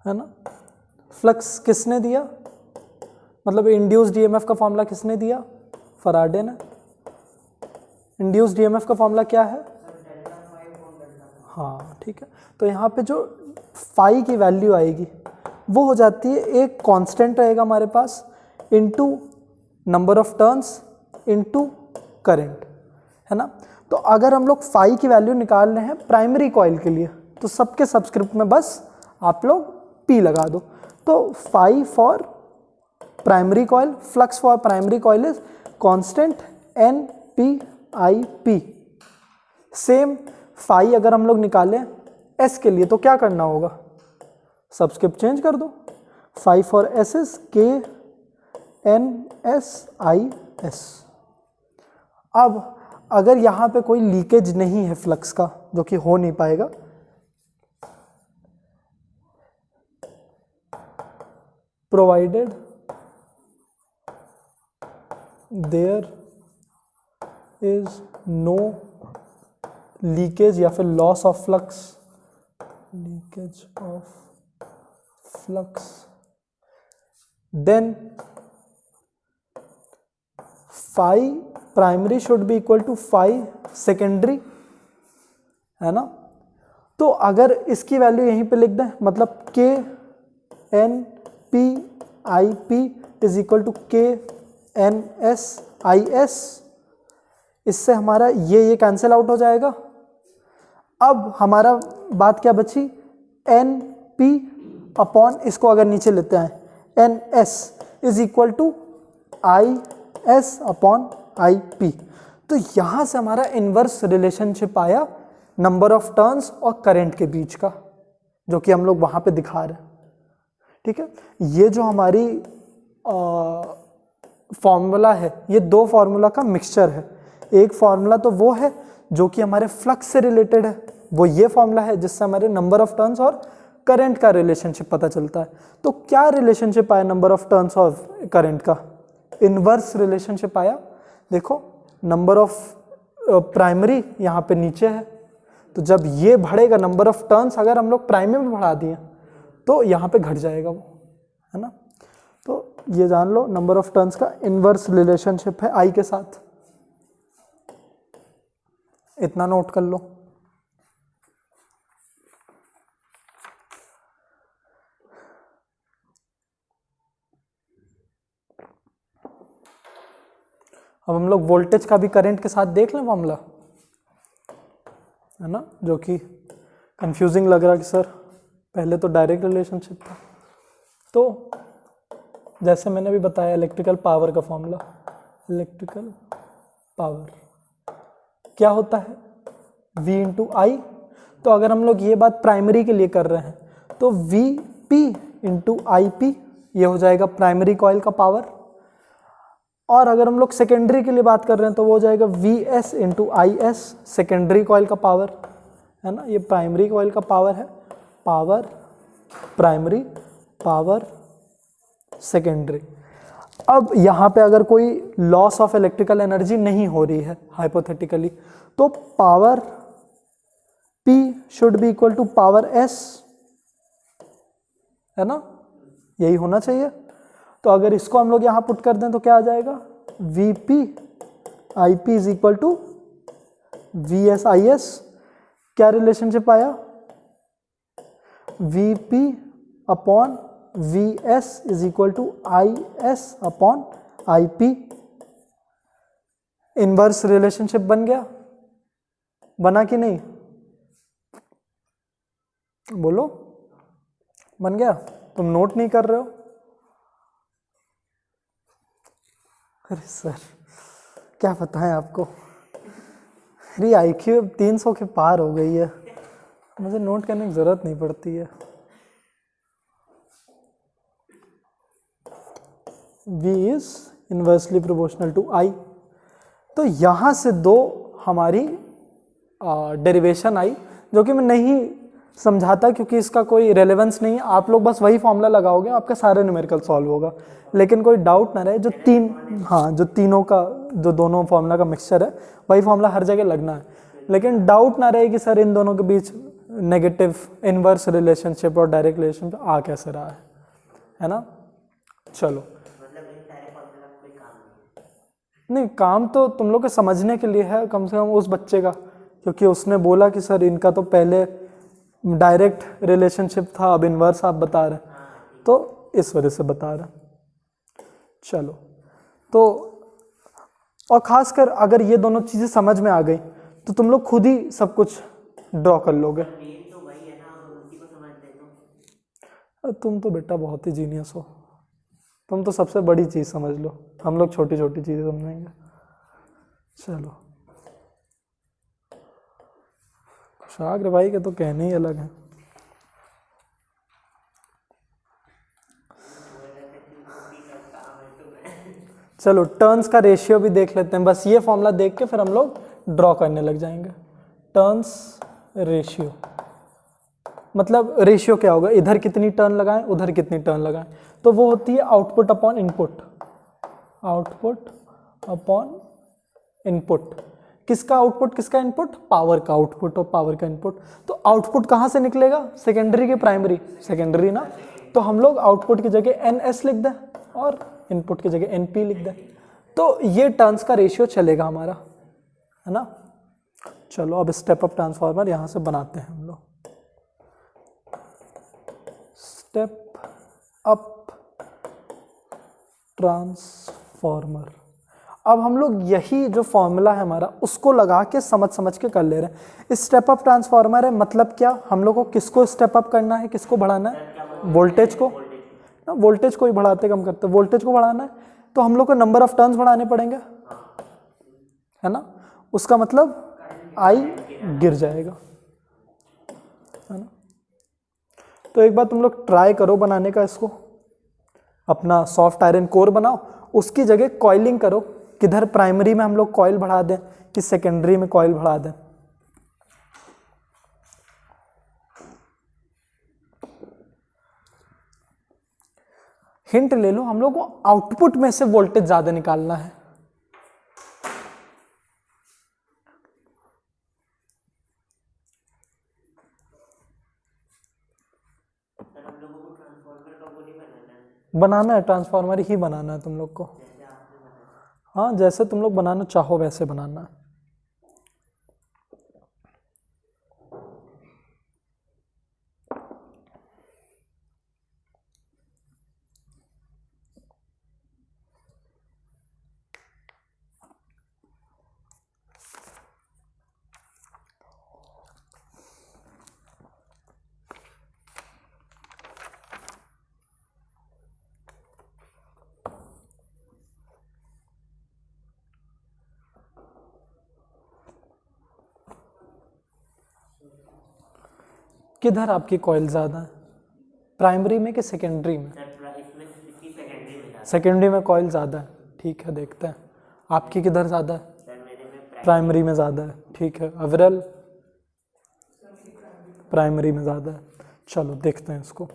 है ना, फ्लक्स किसने दिया, मतलब इंड्यूस्ड ईएमएफ का फॉर्मूला किसने दिया, फराडे ने। इंड्यूस्ड ईएमएफ का फॉर्मूला क्या है, हाँ ठीक है। तो यहाँ पे जो फाई की वैल्यू आएगी वो हो जाती है, एक कांस्टेंट रहेगा हमारे पास into number of turns into current, है ना। तो अगर हम लोग फाई की वैल्यू निकाल रहे हैं प्राइमरी कॉइल के लिए, तो सबके सबस्क्रिप्ट में बस आप लोग पी लगा दो। तो phi for primary coil, flux for primary coil is constant N P I P. Same phi अगर हम लोग निकालें एस के लिए तो क्या करना होगा, सबस्क्रिप्ट चेंज कर दो। फाई फॉर एस इज के एन एस आई एस। अब अगर यहाँ पे कोई लीकेज नहीं है फ्लक्स का, जो कि हो नहीं पाएगा, provided there is no leakage या फिर loss of flux, leakage of flux, then phi primary should be equal to phi secondary, है ना। तो अगर इसकी वैल्यू यहीं पे लिख दें, मतलब K N P I P is equal to K N S I S, इससे हमारा ये कैंसिल आउट हो जाएगा। अब हमारा बात क्या बची, एन पी अपॉन, इसको अगर नीचे लेते हैं, N S is equal to I S upon I P. तो यहाँ से हमारा इन्वर्स रिलेशनशिप आया नंबर ऑफ टर्न्स और करंट के बीच का, जो कि हम लोग वहाँ पे दिखा रहे हैं, ठीक है। ये जो हमारी फॉर्मूला है, ये दो फॉर्मूला का मिक्सचर है। एक फॉर्मूला तो वो है जो कि हमारे फ्लक्स से रिलेटेड है, वो ये फॉर्मूला है जिससे हमारे नंबर ऑफ टर्न्स और करंट का रिलेशनशिप पता चलता है। तो क्या रिलेशनशिप आया नंबर ऑफ टर्न्स और करंट का, इनवर्स रिलेशनशिप आया। देखो नंबर ऑफ प्राइमरी यहाँ पे नीचे है, तो जब ये बढ़ेगा नंबर ऑफ टर्न्स, अगर हम लोग प्राइमरी में बढ़ा दिए तो यहाँ पे घट जाएगा वो, है ना। तो ये जान लो नंबर ऑफ टर्न्स का इनवर्स रिलेशनशिप है आई के साथ, इतना नोट कर लो। अब हम लोग वोल्टेज का भी करंट के साथ देख लें मामला, है ना, जो कि कंफ्यूजिंग लग रहा कि सर पहले तो डायरेक्ट रिलेशनशिप था। तो जैसे मैंने भी बताया इलेक्ट्रिकल पावर का फॉर्मूला, इलेक्ट्रिकल पावर क्या होता है, V इंटू आई। तो अगर हम लोग ये बात प्राइमरी के लिए कर रहे हैं तो VP इंटू IP ये हो जाएगा प्राइमरी कॉइल का पावर, और अगर हम लोग सेकेंडरी के लिए बात कर रहे हैं तो वो हो जाएगा VS into IS secondary coil का पावर, है ना। ये प्राइमरी कॉइल का पावर है, पावर प्राइमरी, पावर सेकेंडरी। अब यहाँ पे अगर कोई लॉस ऑफ इलेक्ट्रिकल एनर्जी नहीं हो रही है हाइपोथेटिकली, तो power P should be equal to power S, है ना, यही होना चाहिए। तो अगर इसको हम लोग यहाँ पुट कर दें तो क्या आ जाएगा, VP IP is equal to VS IS। क्या रिलेशनशिप आया, VP upon VS is equal to IS upon IP। Inverse relationship बन गया, बना कि नहीं, बोलो बन गया। तुम नोट नहीं कर रहे हो, अरे सर क्या बताएं आपको, मेरी IQ 300 के पार हो गई है। मुझे नोट करने की ज़रूरत नहीं पड़ती है। V is inversely proportional to I। तो यहाँ से दो हमारी डेरिवेशन आई जो कि मैं नहीं समझाता क्योंकि इसका कोई रेलेवेंस नहीं है। आप लोग बस वही फॉर्मूला लगाओगे, आपका सारे न्यूमेरिकल सॉल्व होगा। लेकिन कोई डाउट ना रहे, जो तीनों का जो दोनों फॉर्मूला का मिक्सचर है वही फॉर्मूला हर जगह लगना है। लेकिन डाउट ना रहे कि सर इन दोनों के बीच नेगेटिव इनवर्स रिलेशनशिप और डायरेक्ट रिलेशनशिप आ कैसे रहा है ना। चलो, नहीं काम तो तुम लोग के समझने के लिए है, कम से कम उस बच्चे का, क्योंकि उसने बोला कि सर इनका तो पहले डायरेक्ट रिलेशनशिप था, अब इनवर्स आप बता रहे, तो इस वजह से बता रहे। चलो, तो और खासकर अगर ये दोनों चीज़ें समझ में आ गई तो तुम लोग खुद ही सब कुछ ड्रॉ कर लोगे। अरे तुम तो बेटा बहुत ही जीनियस हो, तुम तो सबसे बड़ी चीज़ समझ लो, हम लोग छोटी छोटी चीज़ें समझेंगे। चलो, शाग्र भाई के तो कहने ही अलग है। चलो, टर्न्स का रेशियो भी देख लेते हैं। बस ये फॉर्मूला देख के फिर हम लोग ड्रॉ करने लग जाएंगे। टर्न्स रेशियो मतलब रेशियो क्या होगा, इधर कितनी टर्न लगाएं उधर कितनी टर्न लगाएं, तो वो होती है output upon input. Output upon input, किसका आउटपुट किसका इनपुट, पावर का आउटपुट और पावर का इनपुट। तो आउटपुट कहाँ से निकलेगा, सेकेंडरी की प्राइमरी, सेकेंडरी ना, तो हम लोग आउटपुट की जगह NS लिख दें और इनपुट की जगह NP लिख दें। तो ये टर्न्स का रेशियो चलेगा हमारा, है ना। चलो अब स्टेप अप ट्रांसफार्मर यहाँ से बनाते हैं हम लोग। स्टेप अप ट्रांसफार्मर, अब हम लोग यही जो फॉर्मूला है हमारा उसको लगा के समझ के कर ले रहे हैं। स्टेप अप ट्रांसफार्मर है मतलब क्या, हम लोग को किसको स्टेप अप करना है, किसको बढ़ाना है, वोल्टेज को ना, वोल्टेज को ही बढ़ाते कम करते, वोल्टेज को बढ़ाना है तो हम लोग को नंबर ऑफ टर्न्स बढ़ाने पड़ेंगे, है ना। उसका मतलब I गिर जाएगा, है ना। तो एक बार तुम लोग ट्राई करो बनाने का, इसको अपना सॉफ्ट आयरन कोर बनाओ, उसकी जगह कॉइलिंग करो, किधर प्राइमरी में हम लोग कॉइल बढ़ा दें कि सेकेंडरी में कॉइल बढ़ा दें। हिंट ले लो, हम लोग को आउटपुट में से वोल्टेज ज्यादा निकालना है। बनाना है, ट्रांसफार्मर ही बनाना है तुम लोग को। हाँ, जैसे तुम लोग बनाना चाहो वैसे बनाना है। किधर आपकी कॉइल ज़्यादा है, प्राइमरी में कि सेकेंडरी में? सेकेंडरी में कॉइल ज़्यादा है, ठीक है देखते हैं आपकी किधर ज़्यादा है। प्राइमरी में ज़्यादा है, ठीक है। अविरल प्राइमरी में ज़्यादा है, चलो देखते हैं इसको।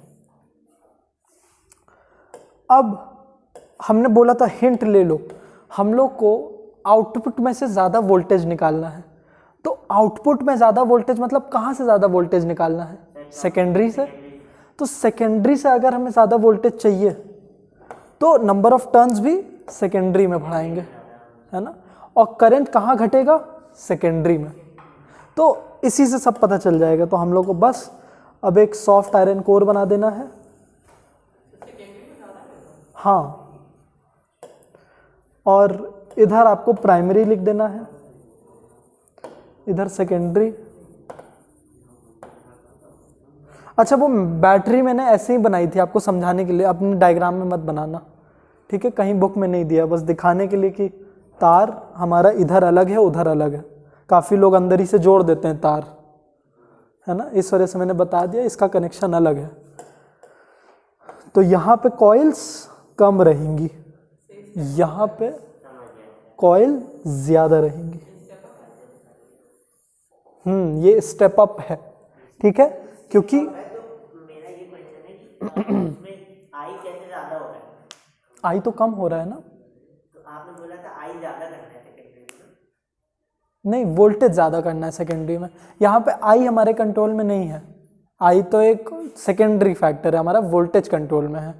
अब हमने बोला था हिंट ले लो, हम लोग को आउटपुट में से ज़्यादा वोल्टेज निकालना है। तो आउटपुट में ज़्यादा वोल्टेज मतलब कहाँ से ज़्यादा वोल्टेज निकालना है, सेकेंडरी से। तो सेकेंडरी से अगर हमें ज़्यादा वोल्टेज चाहिए तो नंबर ऑफ टर्न्स भी सेकेंडरी में बढ़ाएंगे, है ना। और करंट कहाँ घटेगा, सेकेंडरी में। तो इसी से सब पता चल जाएगा। तो हम लोग को बस अब एक सॉफ्ट आयरन कोर बना देना है। हाँ, और इधर आपको प्राइमरी लिख देना है, इधर सेकेंडरी। अच्छा, वो बैटरी मैंने ऐसे ही बनाई थी आपको समझाने के लिए, अपने डायग्राम में मत बनाना, ठीक है। कहीं बुक में नहीं दिया, बस दिखाने के लिए कि तार हमारा इधर अलग है उधर अलग है। काफ़ी लोग अंदर ही से जोड़ देते हैं तार, है ना, इस वजह से मैंने बता दिया इसका कनेक्शन अलग है। तो यहाँ पे कॉइल्स कम रहेंगी, यहाँ पे कॉइल ज्यादा रहेंगी। ये स्टेप अप है, ठीक है, क्योंकि तो मेरा ये क्वेश्चन है कि इसमें आई कैसे ज्यादा हो रहा है? आई तो कम हो रहा है ना। तो आपने बोला था आई ज्यादा करना है सेकेंडरी में। नहीं, वोल्टेज ज़्यादा करना है सेकेंडरी में। यहाँ पे आई हमारे कंट्रोल में नहीं है, आई तो एक सेकेंडरी फैक्टर है, हमारा वोल्टेज कंट्रोल में है।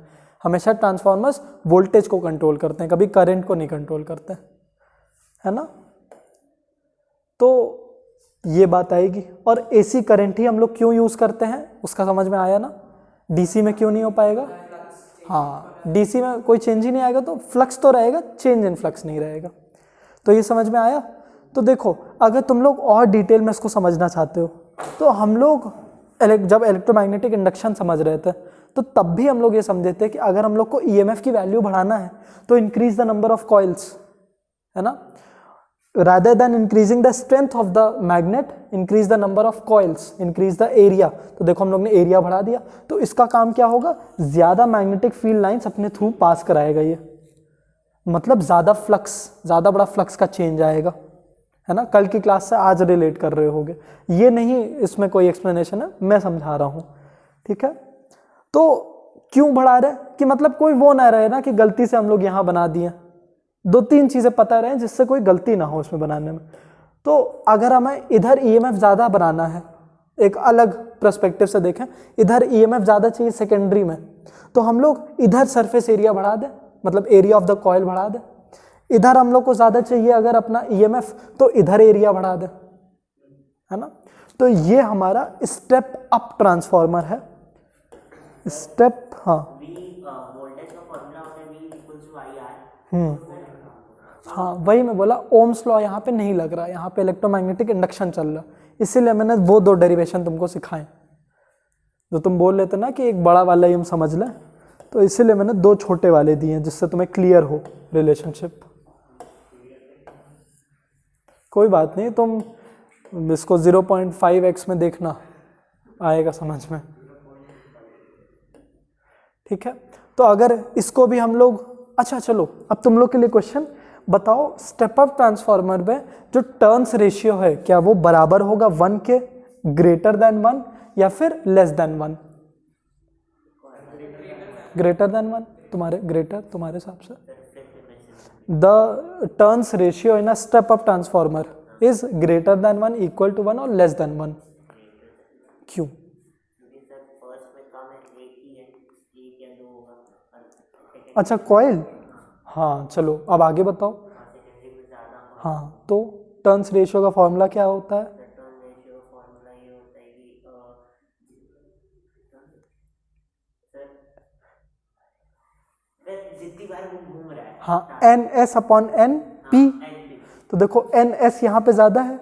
हमेशा ट्रांसफॉर्मर्स वोल्टेज को कंट्रोल करते हैं, कभी करंट को नहीं कंट्रोल करते, है ना। तो ये बात आएगी। और एसी करंट ही हम लोग क्यों यूज़ करते हैं उसका समझ में आया ना। डीसी में क्यों नहीं हो पाएगा? हाँ, डीसी में कोई चेंज ही नहीं आएगा, तो फ्लक्स तो रहेगा, चेंज इन फ्लक्स नहीं रहेगा। तो ये समझ में आया। तो देखो, अगर तुम लोग और डिटेल में इसको समझना चाहते हो तो हम लोग जब इलेक्ट्रोमैग्नेटिक इंडक्शन समझ रहे थे तो तब भी हम लोग ये समझे थे कि अगर हम लोग को ईएमएफ की वैल्यू बढ़ाना है तो increase the number of coils, है ना, rather than increasing the strength of the magnet, increase the number of coils, increase the area। तो देखो हम लोग ने एरिया बढ़ा दिया, तो इसका काम क्या होगा, ज्यादा मैग्नेटिक फील्ड लाइंस अपने थ्रू पास कराएगा ये, मतलब ज्यादा फ्लक्स, ज्यादा बड़ा फ्लक्स का चेंज आएगा, है ना। कल की क्लास से आज रिलेट कर रहे होगे, ये नहीं इसमें कोई एक्सप्लेनेशन है, मैं समझा रहा हूँ, ठीक है। तो क्यों बढ़ा रहे कि मतलब कोई वो ना रहे ना कि गलती से हम लोग यहाँ बना दिए, 2-3 चीज़ें पता रहे जिससे कोई गलती ना हो इसमें बनाने में। तो अगर हमें इधर ईएमएफ ज़्यादा बनाना है, एक अलग पर्सपेक्टिव से देखें, इधर ईएमएफ ज़्यादा चाहिए सेकेंडरी में, तो हम लोग इधर सरफेस एरिया बढ़ा दें, मतलब एरिया ऑफ द कॉइल बढ़ा दें। इधर हम लोग को ज़्यादा चाहिए अगर अपना ईएमएफ, तो इधर एरिया बढ़ा दें, है ना। तो ये हमारा स्टेप अप ट्रांसफॉर्मर है, स्टेप, हाँ वोल्टेज का फॉर्मूला होता है V इक्वल्स टू IR। हाँ, वही मैं बोला, ओम्स लॉ यहाँ पे नहीं लग रहा, यहाँ पे इलेक्ट्रोमैग्नेटिक इंडक्शन चल रहा, इसीलिए मैंने वो 2 डेरिवेशन तुमको सिखाए। जो तुम बोल लेते ना कि एक बड़ा वाला ही हम समझ लें, तो इसीलिए मैंने 2 छोटे वाले दिए हैं जिससे तुम्हें क्लियर हो रिलेशनशिप। कोई बात नहीं, तुम इसको 0.5x में देखना, आएगा समझ में, ठीक है। तो अगर इसको भी हम लोग, अच्छा चलो अब तुम लोग के लिए क्वेश्चन बताओ, स्टेप अप ट्रांसफार्मर में जो टर्न्स रेशियो है क्या वो बराबर होगा 1 के, ग्रेटर देन 1 या फिर लेस देन 1? ग्रेटर देन 1, तुम्हारे ग्रेटर, तुम्हारे हिसाब से the turns ratio in a step up transformer is greater than 1, equal to 1 और लेस देन 1। क्यों? अच्छा, कॉइल, हाँ चलो अब आगे बताओ। हाँ, तो टर्न्स रेशियो का फॉर्मूला क्या होता है? जितनी बार वो घूम रहा है, हाँ, NS अपॉन NP। तो देखो NS यहाँ पे ज़्यादा है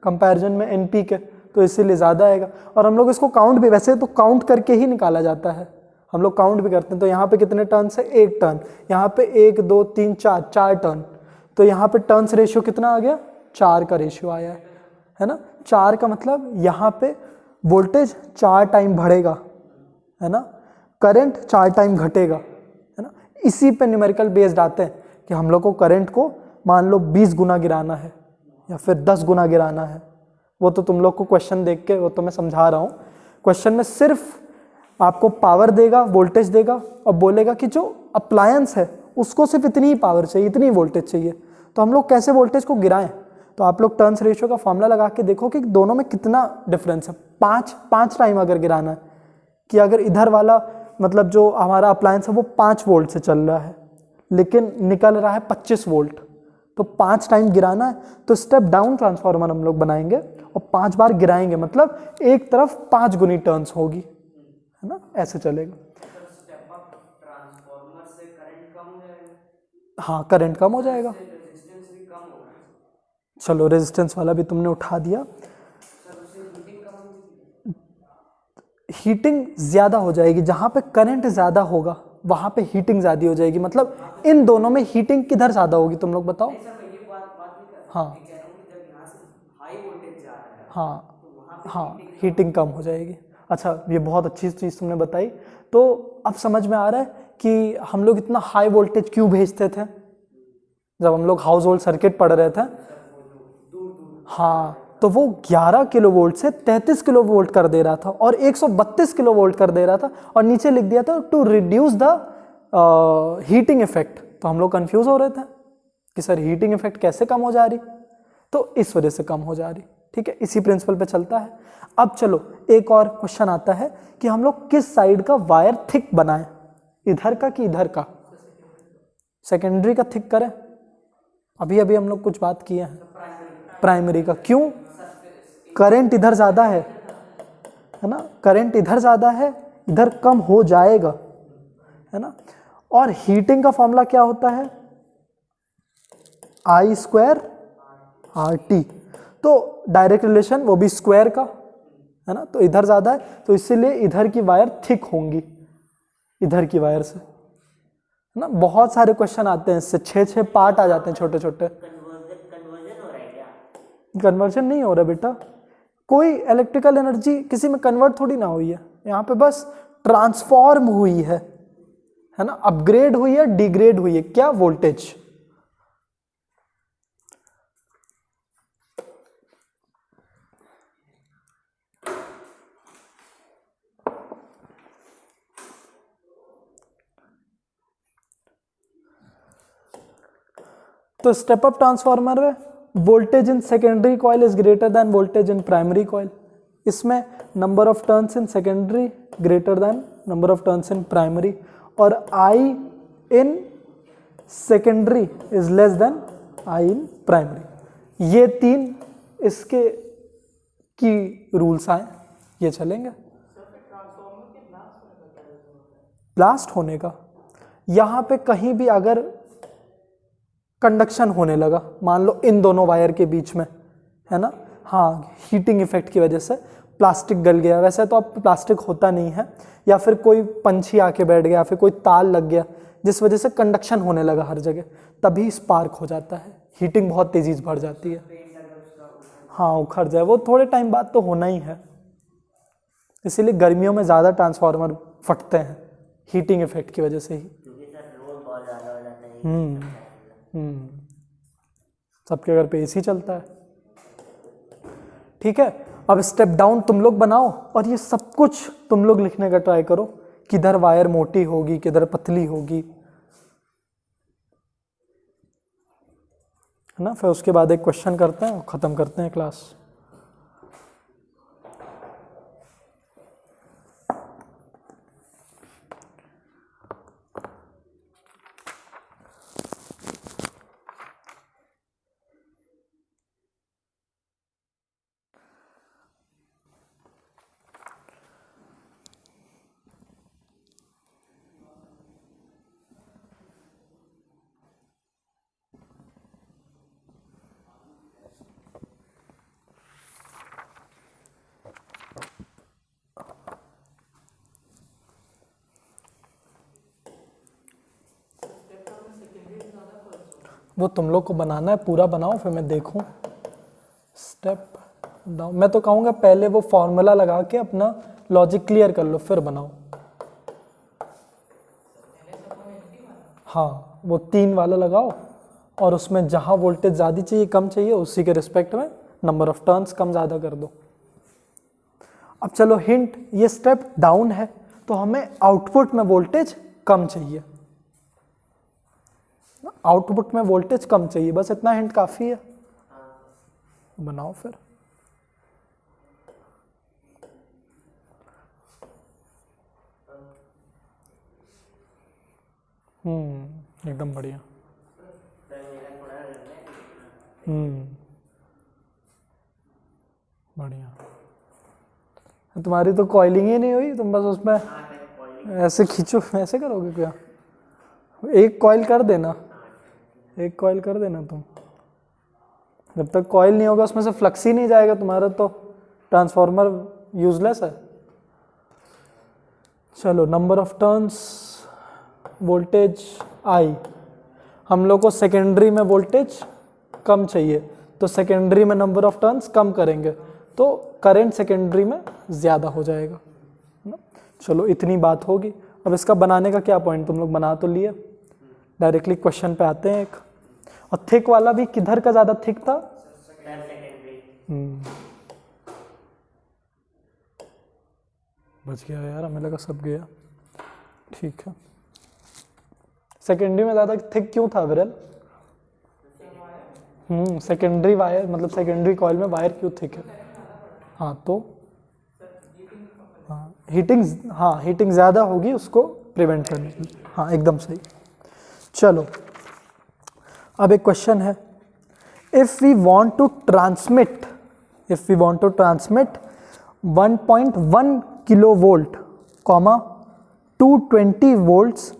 कंपैरिजन में NP के, तो इसीलिए ज़्यादा आएगा। और हम लोग इसको काउंट भी, वैसे तो काउंट करके ही निकाला जाता है, हम लोग काउंट भी करते हैं। तो यहाँ पे कितने टर्न्स है? 1 टर्न, यहाँ पे 1 2 3 4 टर्न, तो यहाँ पे टर्न्स रेशियो कितना आ गया? 4 का रेशियो आया है ना। 4 का मतलब यहाँ पे वोल्टेज 4 टाइम बढ़ेगा, है ना, करंट 4 टाइम घटेगा, है ना। इसी पे न्यूमेरिकल बेस्ड आते हैं कि हम लोग को करंट को मान लो 20 गुना गिराना है या फिर 10 गुना गिराना है। वो तो तुम लोग को क्वेश्चन देख के, वो तो मैं समझा रहा हूँ। क्वेश्चन में सिर्फ आपको पावर देगा, वोल्टेज देगा और बोलेगा कि जो अप्लायंस है उसको सिर्फ इतनी ही पावर चाहिए, इतनी ही वोल्टेज चाहिए। तो हम लोग कैसे वोल्टेज को गिराएं? तो आप लोग टर्न्स रेशियो का फॉर्मूला लगा के देखो कि दोनों में कितना डिफरेंस है। 5 टाइम अगर गिराना है, कि अगर इधर वाला मतलब जो हमारा अप्लायंस है वो 5 वोल्ट से चल रहा है लेकिन निकल रहा है 25 वोल्ट, तो 5 टाइम गिराना है, तो स्टेप डाउन ट्रांसफार्मर हम लोग बनाएंगे और 5 बार गिराएंगे, मतलब एक तरफ 5 गुनी टर्न्स होगी, है ना, ऐसे चलेगा। स्टेप अप ट्रांसफार्मर से करंट कम हो जाएगा। हाँ, करंट कम हो जाएगा। रेजिस्टेंस भी कम होगा। चलो रेजिस्टेंस वाला भी तुमने उठा दिया। सर उससे हीटिंग कम होगी। हीटिंग ज़्यादा हो जाएगी, जहाँ पे करंट ज़्यादा होगा वहाँ पे हीटिंग ज़्यादा हो जाएगी। मतलब इन दोनों में हीटिंग किधर ज़्यादा होगी तुम लोग बताओ? सर मैं ये बात नहीं कर रहा, हाँ मैं कह रहा हूँ कि जब यहाँ से हाई वोल्टेज जा रहा है हाँ, तो वहाँ हाँ हीटिंग कम हो जाएगी। अच्छा ये बहुत अच्छी चीज़ तुमने बताई। तो अब समझ में आ रहा है कि हम लोग इतना हाई वोल्टेज क्यों भेजते थे जब हम लोग हाउस होल्ड सर्किट पढ़ रहे थे। हाँ तो वो 11 किलो वोल्ट से 33 किलो वोल्ट कर दे रहा था और 132 किलो वोल्ट कर दे रहा था और नीचे लिख दिया था to reduce the heating effect. तो हम लोग कंफ्यूज हो रहे थे कि सर हीटिंग इफेक्ट कैसे कम हो जा रही, तो इस वजह से कम हो जा रही। ठीक है, इसी प्रिंसिपल पे चलता है। अब चलो एक और क्वेश्चन आता है कि हम लोग किस साइड का वायर थिक बनाएं, इधर का कि इधर का। सेकेंडरी का थिक करें, अभी अभी हम लोग कुछ बात किए हैं प्राइमरी का। क्यों? करंट इधर ज्यादा है ना, करंट इधर ज्यादा है, इधर कम हो जाएगा, है ना। और हीटिंग का फॉर्मूला क्या होता है? I² RT। तो डायरेक्ट रिलेशन वो भी स्क्वायर का, है ना। तो इधर ज्यादा है तो इसीलिए इधर की वायर थिक होंगी इधर की वायर से, है ना। बहुत सारे क्वेश्चन आते हैं इससे, 6 पार्ट आ जाते हैं छोटे छोटे। कन्वर्जन हो रहा है क्या? कन्वर्जन नहीं हो रहा बेटा, कोई इलेक्ट्रिकल एनर्जी किसी में कन्वर्ट थोड़ी ना हुई है, यहाँ पे बस ट्रांसफॉर्म हुई है ना, अपग्रेड हुई है, डिग्रेड हुई है। क्या? वोल्टेज। तो स्टेप अप ट्रांसफार्मर में voltage in secondary coil is greater than voltage in primary coil. इसमें number of turns in secondary greater than number of turns in primary, और I in secondary is less than I in primary. ये 3 इसके की rules आए, ये चलेंगे। Blast होने का, यहाँ पे कहीं भी अगर कंडक्शन होने लगा, मान लो इन दोनों वायर के बीच में, है ना, हाँ हीटिंग इफेक्ट की वजह से प्लास्टिक गल गया, वैसे तो अब प्लास्टिक होता नहीं है, या फिर कोई पंछी आके बैठ गया, फिर कोई तार लग गया जिस वजह से कंडक्शन होने लगा हर जगह, तभी स्पार्क हो जाता है, हीटिंग बहुत तेजी से बढ़ जाती है। हाँ उखड़ जाए, वो थोड़े टाइम बाद तो होना ही है, इसीलिए गर्मियों में ज़्यादा ट्रांसफार्मर फटते हैं हीटिंग इफेक्ट की वजह से ही। क्योंकि सर रोज बहुत ज्यादा हो जाता है। सबके घर पे एसी चलता है। ठीक है, अब स्टेप डाउन तुम लोग बनाओ और ये सब कुछ तुम लोग लिखने का ट्राई करो, किधर वायर मोटी होगी किधर पतली होगी, है ना। फिर उसके बाद एक क्वेश्चन करते हैं और खत्म करते हैं क्लास। वो तुम लोग को बनाना है, पूरा बनाओ फिर मैं देखूं। स्टेप डाउन, मैं तो कहूँगा पहले वो फॉर्मूला लगा के अपना लॉजिक क्लियर कर लो फिर बनाओ। हाँ वो 3 वाला लगाओ और उसमें जहाँ वोल्टेज ज़्यादा चाहिए कम चाहिए उसी के रिस्पेक्ट में नंबर ऑफ टर्न्स कम ज़्यादा कर दो। अब चलो हिंट, ये स्टेप डाउन है तो हमें आउटपुट में वोल्टेज कम चाहिए, आउटपुट में वोल्टेज कम चाहिए, बस इतना हिंट काफ़ी है। बनाओ फिर। एकदम बढ़िया। बढ़िया, तुम्हारी तो कॉइलिंग ही नहीं हुई, तुम बस उसमें ऐसे खींचो, ऐसे करोगे क्या? एक कॉइल कर देना, एक कॉइल कर देना तुम, जब तक कॉइल नहीं होगा उसमें से फ्लक्स ही नहीं जाएगा तुम्हारा तो ट्रांसफार्मर यूजलेस है। चलो number of turns voltage I, हम लोग को सेकेंडरी में वोल्टेज कम चाहिए तो सेकेंडरी में नंबर ऑफ टर्न्स कम करेंगे तो करंट सेकेंडरी में ज़्यादा हो जाएगा, है ना। चलो इतनी बात होगी। अब इसका बनाने का क्या पॉइंट, तुम लोग बना तो लिए, डायरेक्टली क्वेश्चन पे आते हैं। एक और थिक वाला भी किधर का ज़्यादा थिक था? बच गया यार, हमें लगा सब गया। ठीक है, सेकेंडरी में ज़्यादा थिक क्यों था विरल? सेकेंडरी वायर मतलब सेकेंडरी कॉइल में वायर क्यों थिक है? हाँ तो हाँ हीटिंग ज़्यादा होगी उसको प्रिवेंट करने के लिए। हाँ एकदम सही। चलो अब एक क्वेश्चन है, if we want to transmit 1.1 kilo volt comma 220 volts,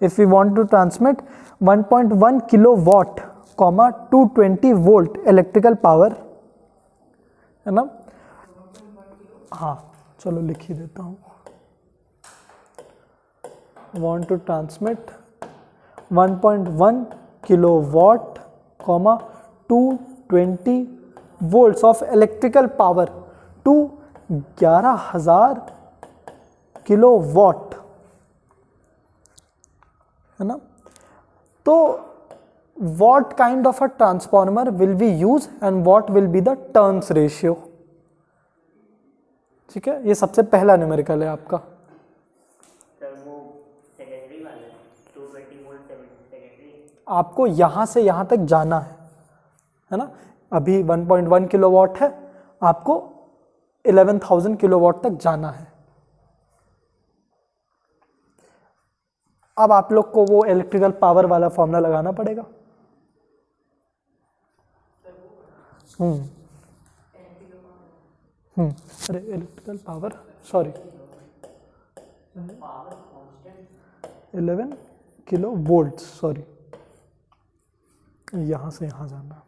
if we want to transmit 1.1 kilo watt comma 220 volt electrical power, है ना। हाँ चलो लिख ही देता हूँ, want to transmit 1.1 kilo watt comma 220 volts of electrical power to 11,000 kilo watt, है ना। तो what kind of a transformer will we use and what will be the turns ratio? ठीक है, ये सबसे पहला न्यूमेरिकल है आपका। सर वो सेकेंडरी वाला 220 वोल्ट सेकेंडरी, आपको यहाँ से यहाँ तक जाना है ना। अभी 1.1 किलोवाट है, आपको 11,000 किलोवाट तक जाना है। अब आप लोग को वो इलेक्ट्रिकल पावर वाला फॉर्मूला लगाना पड़ेगा। अरे इलेक्ट्रिकल पावर 11 किलो वोल्ट, यहाँ से यहाँ जाना।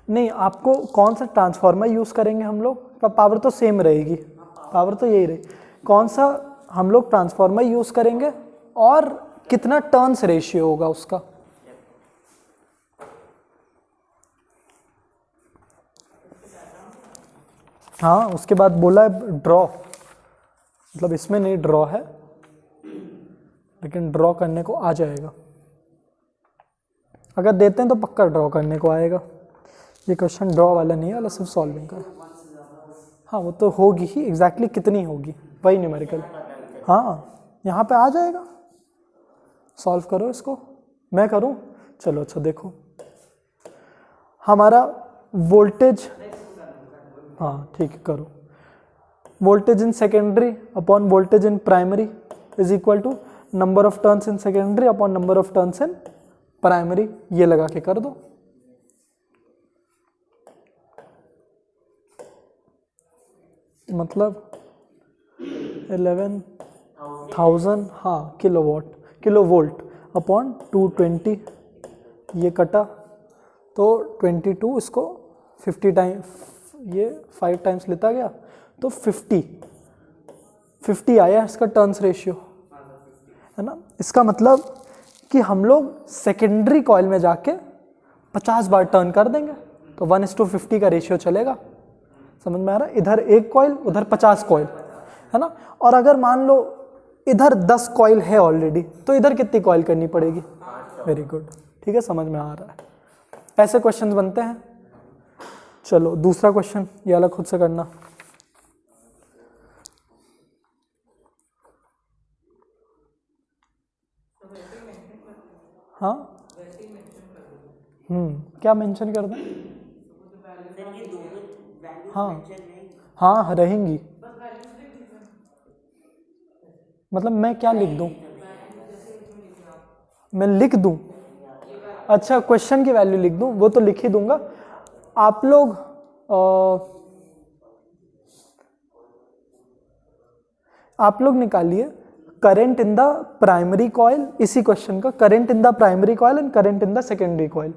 नहीं, आपको कौन सा ट्रांसफार्मर यूज़ करेंगे हम लोग, पावर तो सेम रहेगी, पावर तो यही रहेगी। कौन सा हम लोग ट्रांसफार्मर यूज़ करेंगे और कितना टर्न्स रेशियो होगा उसका। हाँ उसके बाद बोला है ड्रॉ, मतलब इसमें नहीं ड्रॉ है, लेकिन ड्रॉ करने को आ जाएगा। अगर देते हैं तो पक्का ड्रॉ करने को आएगा। ये क्वेश्चन ड्रॉ वाला नहीं है, वाला सिर्फ सॉल्विंग का है। हाँ वो तो होगी ही, एग्जैक्टली कितनी होगी वही न्यूमेरिकल। हाँ यहाँ पे आ जाएगा, सॉल्व करो इसको, मैं करूँ। चलो अच्छा देखो, हमारा वोल्टेज, हाँ ठीक है करो, voltage in secondary upon voltage in primary is equal to number of turns in secondary upon number of turns in primary. ये लगा के कर दो। मतलब 11,000 हाँ किलो वोल्ट अपॉन 220, ये कटा तो 22, इसको 50 टाइम, ये 5 टाइम्स लेता गया तो 50 आया इसका टर्न्स रेशियो, है ना। इसका मतलब कि हम लोग सेकेंडरी कॉइल में जाके 50 बार टर्न कर देंगे तो 1:50 का रेशियो चलेगा। समझ में आ रहा है, इधर एक कॉइल उधर 50 कॉइल, है ना। और अगर मान लो इधर 10 कॉइल है ऑलरेडी, तो इधर कितनी कॉइल करनी पड़ेगी? वेरी गुड, ठीक है, समझ में आ रहा है। ऐसे क्वेश्चंस बनते हैं। चलो दूसरा क्वेश्चन, ये वाला खुद से करना। हाँ क्या मेंशन कर दें? हाँ रहेंगी, मतलब मैं क्या लिख दूं? मैं लिख दूं? अच्छा क्वेश्चन की वैल्यू लिख दूं, वो तो लिख ही दूंगा। आप लोग निकालिए current in the primary coil, इसी क्वेश्चन का current in the primary coil and current in the secondary coil.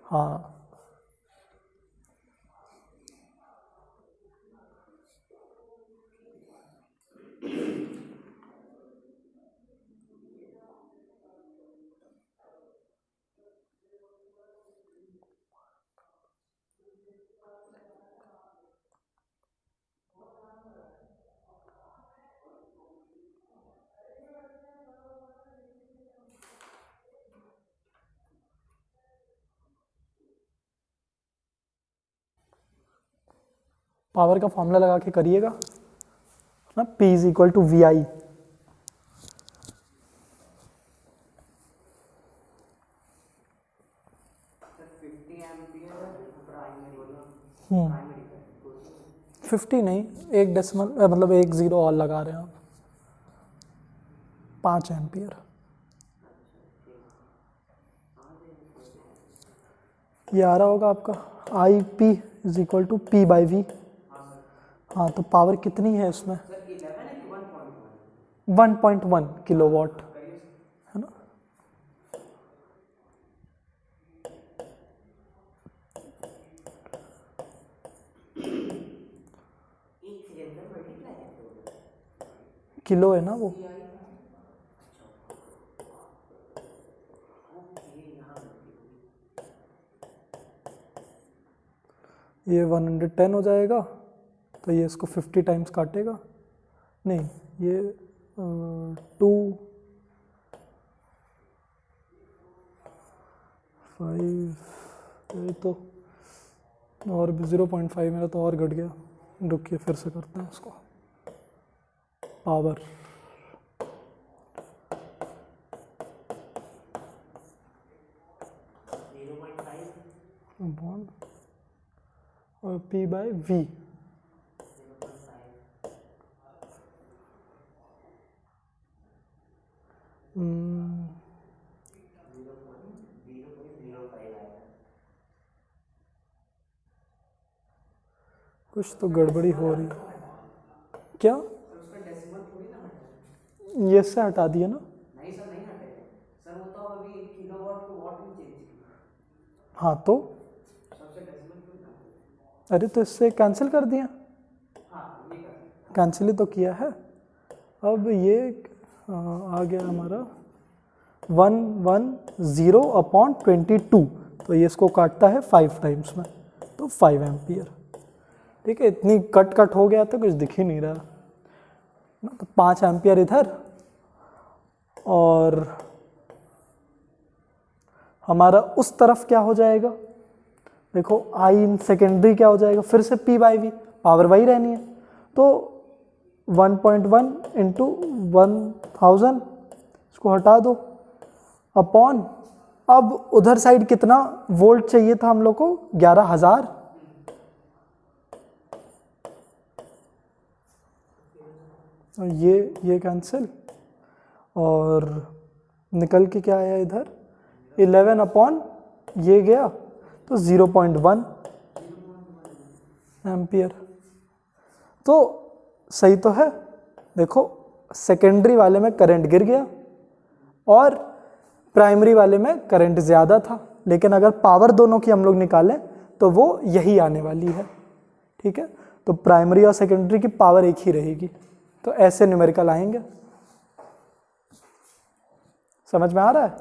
हाँ पावर का फॉर्मूला लगा के करिएगा ना, P is equal to V I. Sir 50 ampere primary 50 नहीं, एक डेसिमल मतलब एक जीरो और लगा रहे हैं आप, 5 एम्पियर। ये आ रहा होगा आपका I P is equal to P by V. हाँ, तो पावर कितनी है इसमें? 1.1 किलोवाट है ना। किलो है ना वो। ये 110 हो जाएगा, तो ये इसको 50 टाइम्स काटेगा, नहीं ये 2 5, ये तो और भी 0.5 मेरा तो और घट गया। रुकिए फिर से करते हैं उसको। पावर और P बाई V। कुछ तो गड़बड़ी हो रही है क्या? ये से हटा दिए ना? नहीं सर, नहीं हटे सर, वो तो अभी किलोवाट को वाट में चेंज किया। हाँ तो सबसे डेसिमल क्यों ना? अरे तो इससे कैंसिल कर दिया। हाँ, ये कर कैंसिल ही तो किया है। अब ये आ गया हमारा 110/22, तो ये इसको काटता है 5 टाइम्स में, तो 5 एम्पियर। ठीक है, इतनी कट हो गया तो कुछ दिख ही नहीं रहा ना, तो 5 एम्पियर इधर, और हमारा उस तरफ क्या हो जाएगा? देखो आई इन सेकेंडरी क्या हो जाएगा? फिर से P बाई वी, पावर वही रहनी है, तो 1.1 इंटू 1000, इसको हटा दो, अपॉन, अब उधर साइड कितना वोल्ट चाहिए था हम लोग को? 11000। ये कैंसिल, और निकल के क्या आया इधर? 11 अपॉन ये गया, तो 0.1 एम्पियर। तो सही तो है। देखो सेकेंडरी वाले में करंट गिर गया और प्राइमरी वाले में करंट ज़्यादा था, लेकिन अगर पावर दोनों की हम लोग निकालें तो वो यही आने वाली है। ठीक है, तो प्राइमरी और सेकेंडरी की पावर एक ही रहेगी, तो ऐसे न्यूमेरिकल आएंगे। समझ में आ रहा है?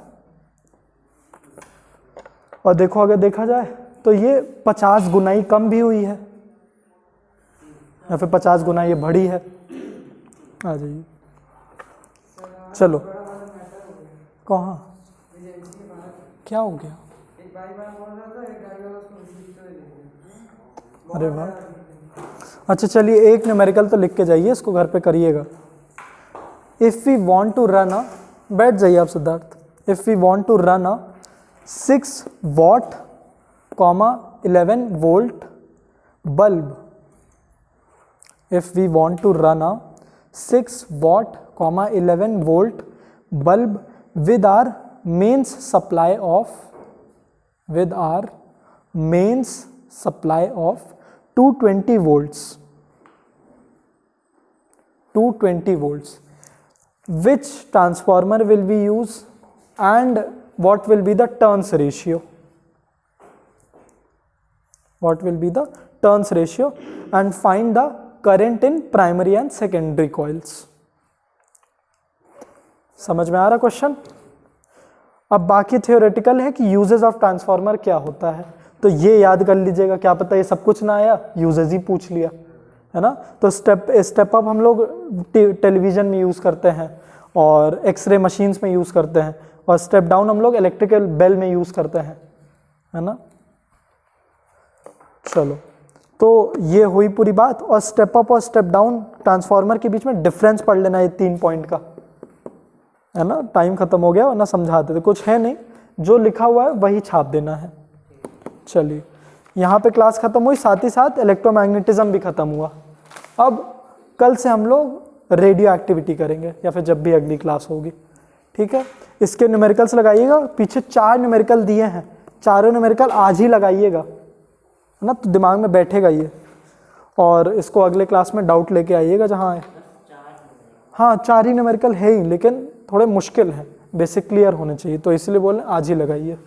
और देखो अगर देखा जाए तो ये 50 गुना कम भी हुई है, या फिर 50 गुना ये बढ़ी है। आ जाइए, चलो। कहाँ क्या हो गया? अरे वाह, अच्छा चलिए एक न्यूमेरिकल तो लिख के जाइए, इसको घर पे करिएगा। If we want to run a, बैठ जाइए आप Siddharth. If we want to run a 6 watt, 11 volt bulb, if we want to run a 6 watt, 11 volt bulb with our mains supply of 220 volts, 220 volts, which transformer will be used and what will be the turns ratio? What will be the turns ratio? And find the current in primary and secondary coils. समझ में आ रहा question? अब बाकी theoretical है कि uses of transformer क्या होता है, तो ये याद कर लीजिएगा। क्या पता ये सब कुछ ना आया, यूजेस ही पूछ लिया, है ना। तो स्टेप अप हम लोग टेलीविजन में यूज़ करते हैं और एक्सरे मशीन्स में यूज़ करते हैं, और स्टेप डाउन हम लोग इलेक्ट्रिकल बेल में यूज़ करते हैं, है ना। चलो तो ये हुई पूरी बात। और स्टेप अप और स्टेप डाउन ट्रांसफार्मर के बीच में डिफरेंस पढ़ लेना ये 3 पॉइंट का, है ना। टाइम खत्म हो गया वरना समझाते थे, कुछ है नहीं, जो लिखा हुआ है वही छाप देना है। चलिए यहाँ पे क्लास खत्म हुई, साथ ही साथ इलेक्ट्रोमैग्नेटिज्म भी खत्म हुआ। अब कल से हम लोग रेडियो एक्टिविटी करेंगे या फिर जब भी अगली क्लास होगी, ठीक है। इसके न्यूमेरिकल्स लगाइएगा, पीछे 4 न्यूमेरिकल दिए हैं, चारों न्यूमेरिकल आज ही लगाइएगा, है ना, तो दिमाग में बैठेगा ये। और इसको अगले क्लास में डाउट लेके आइएगा जहाँ है। हाँ 4 ही न्यूमेरिकल है ही, लेकिन थोड़े मुश्किल हैं, बेसिक क्लियर होने चाहिए, तो इसलिए बोल रहे हैं आज ही लगाइए।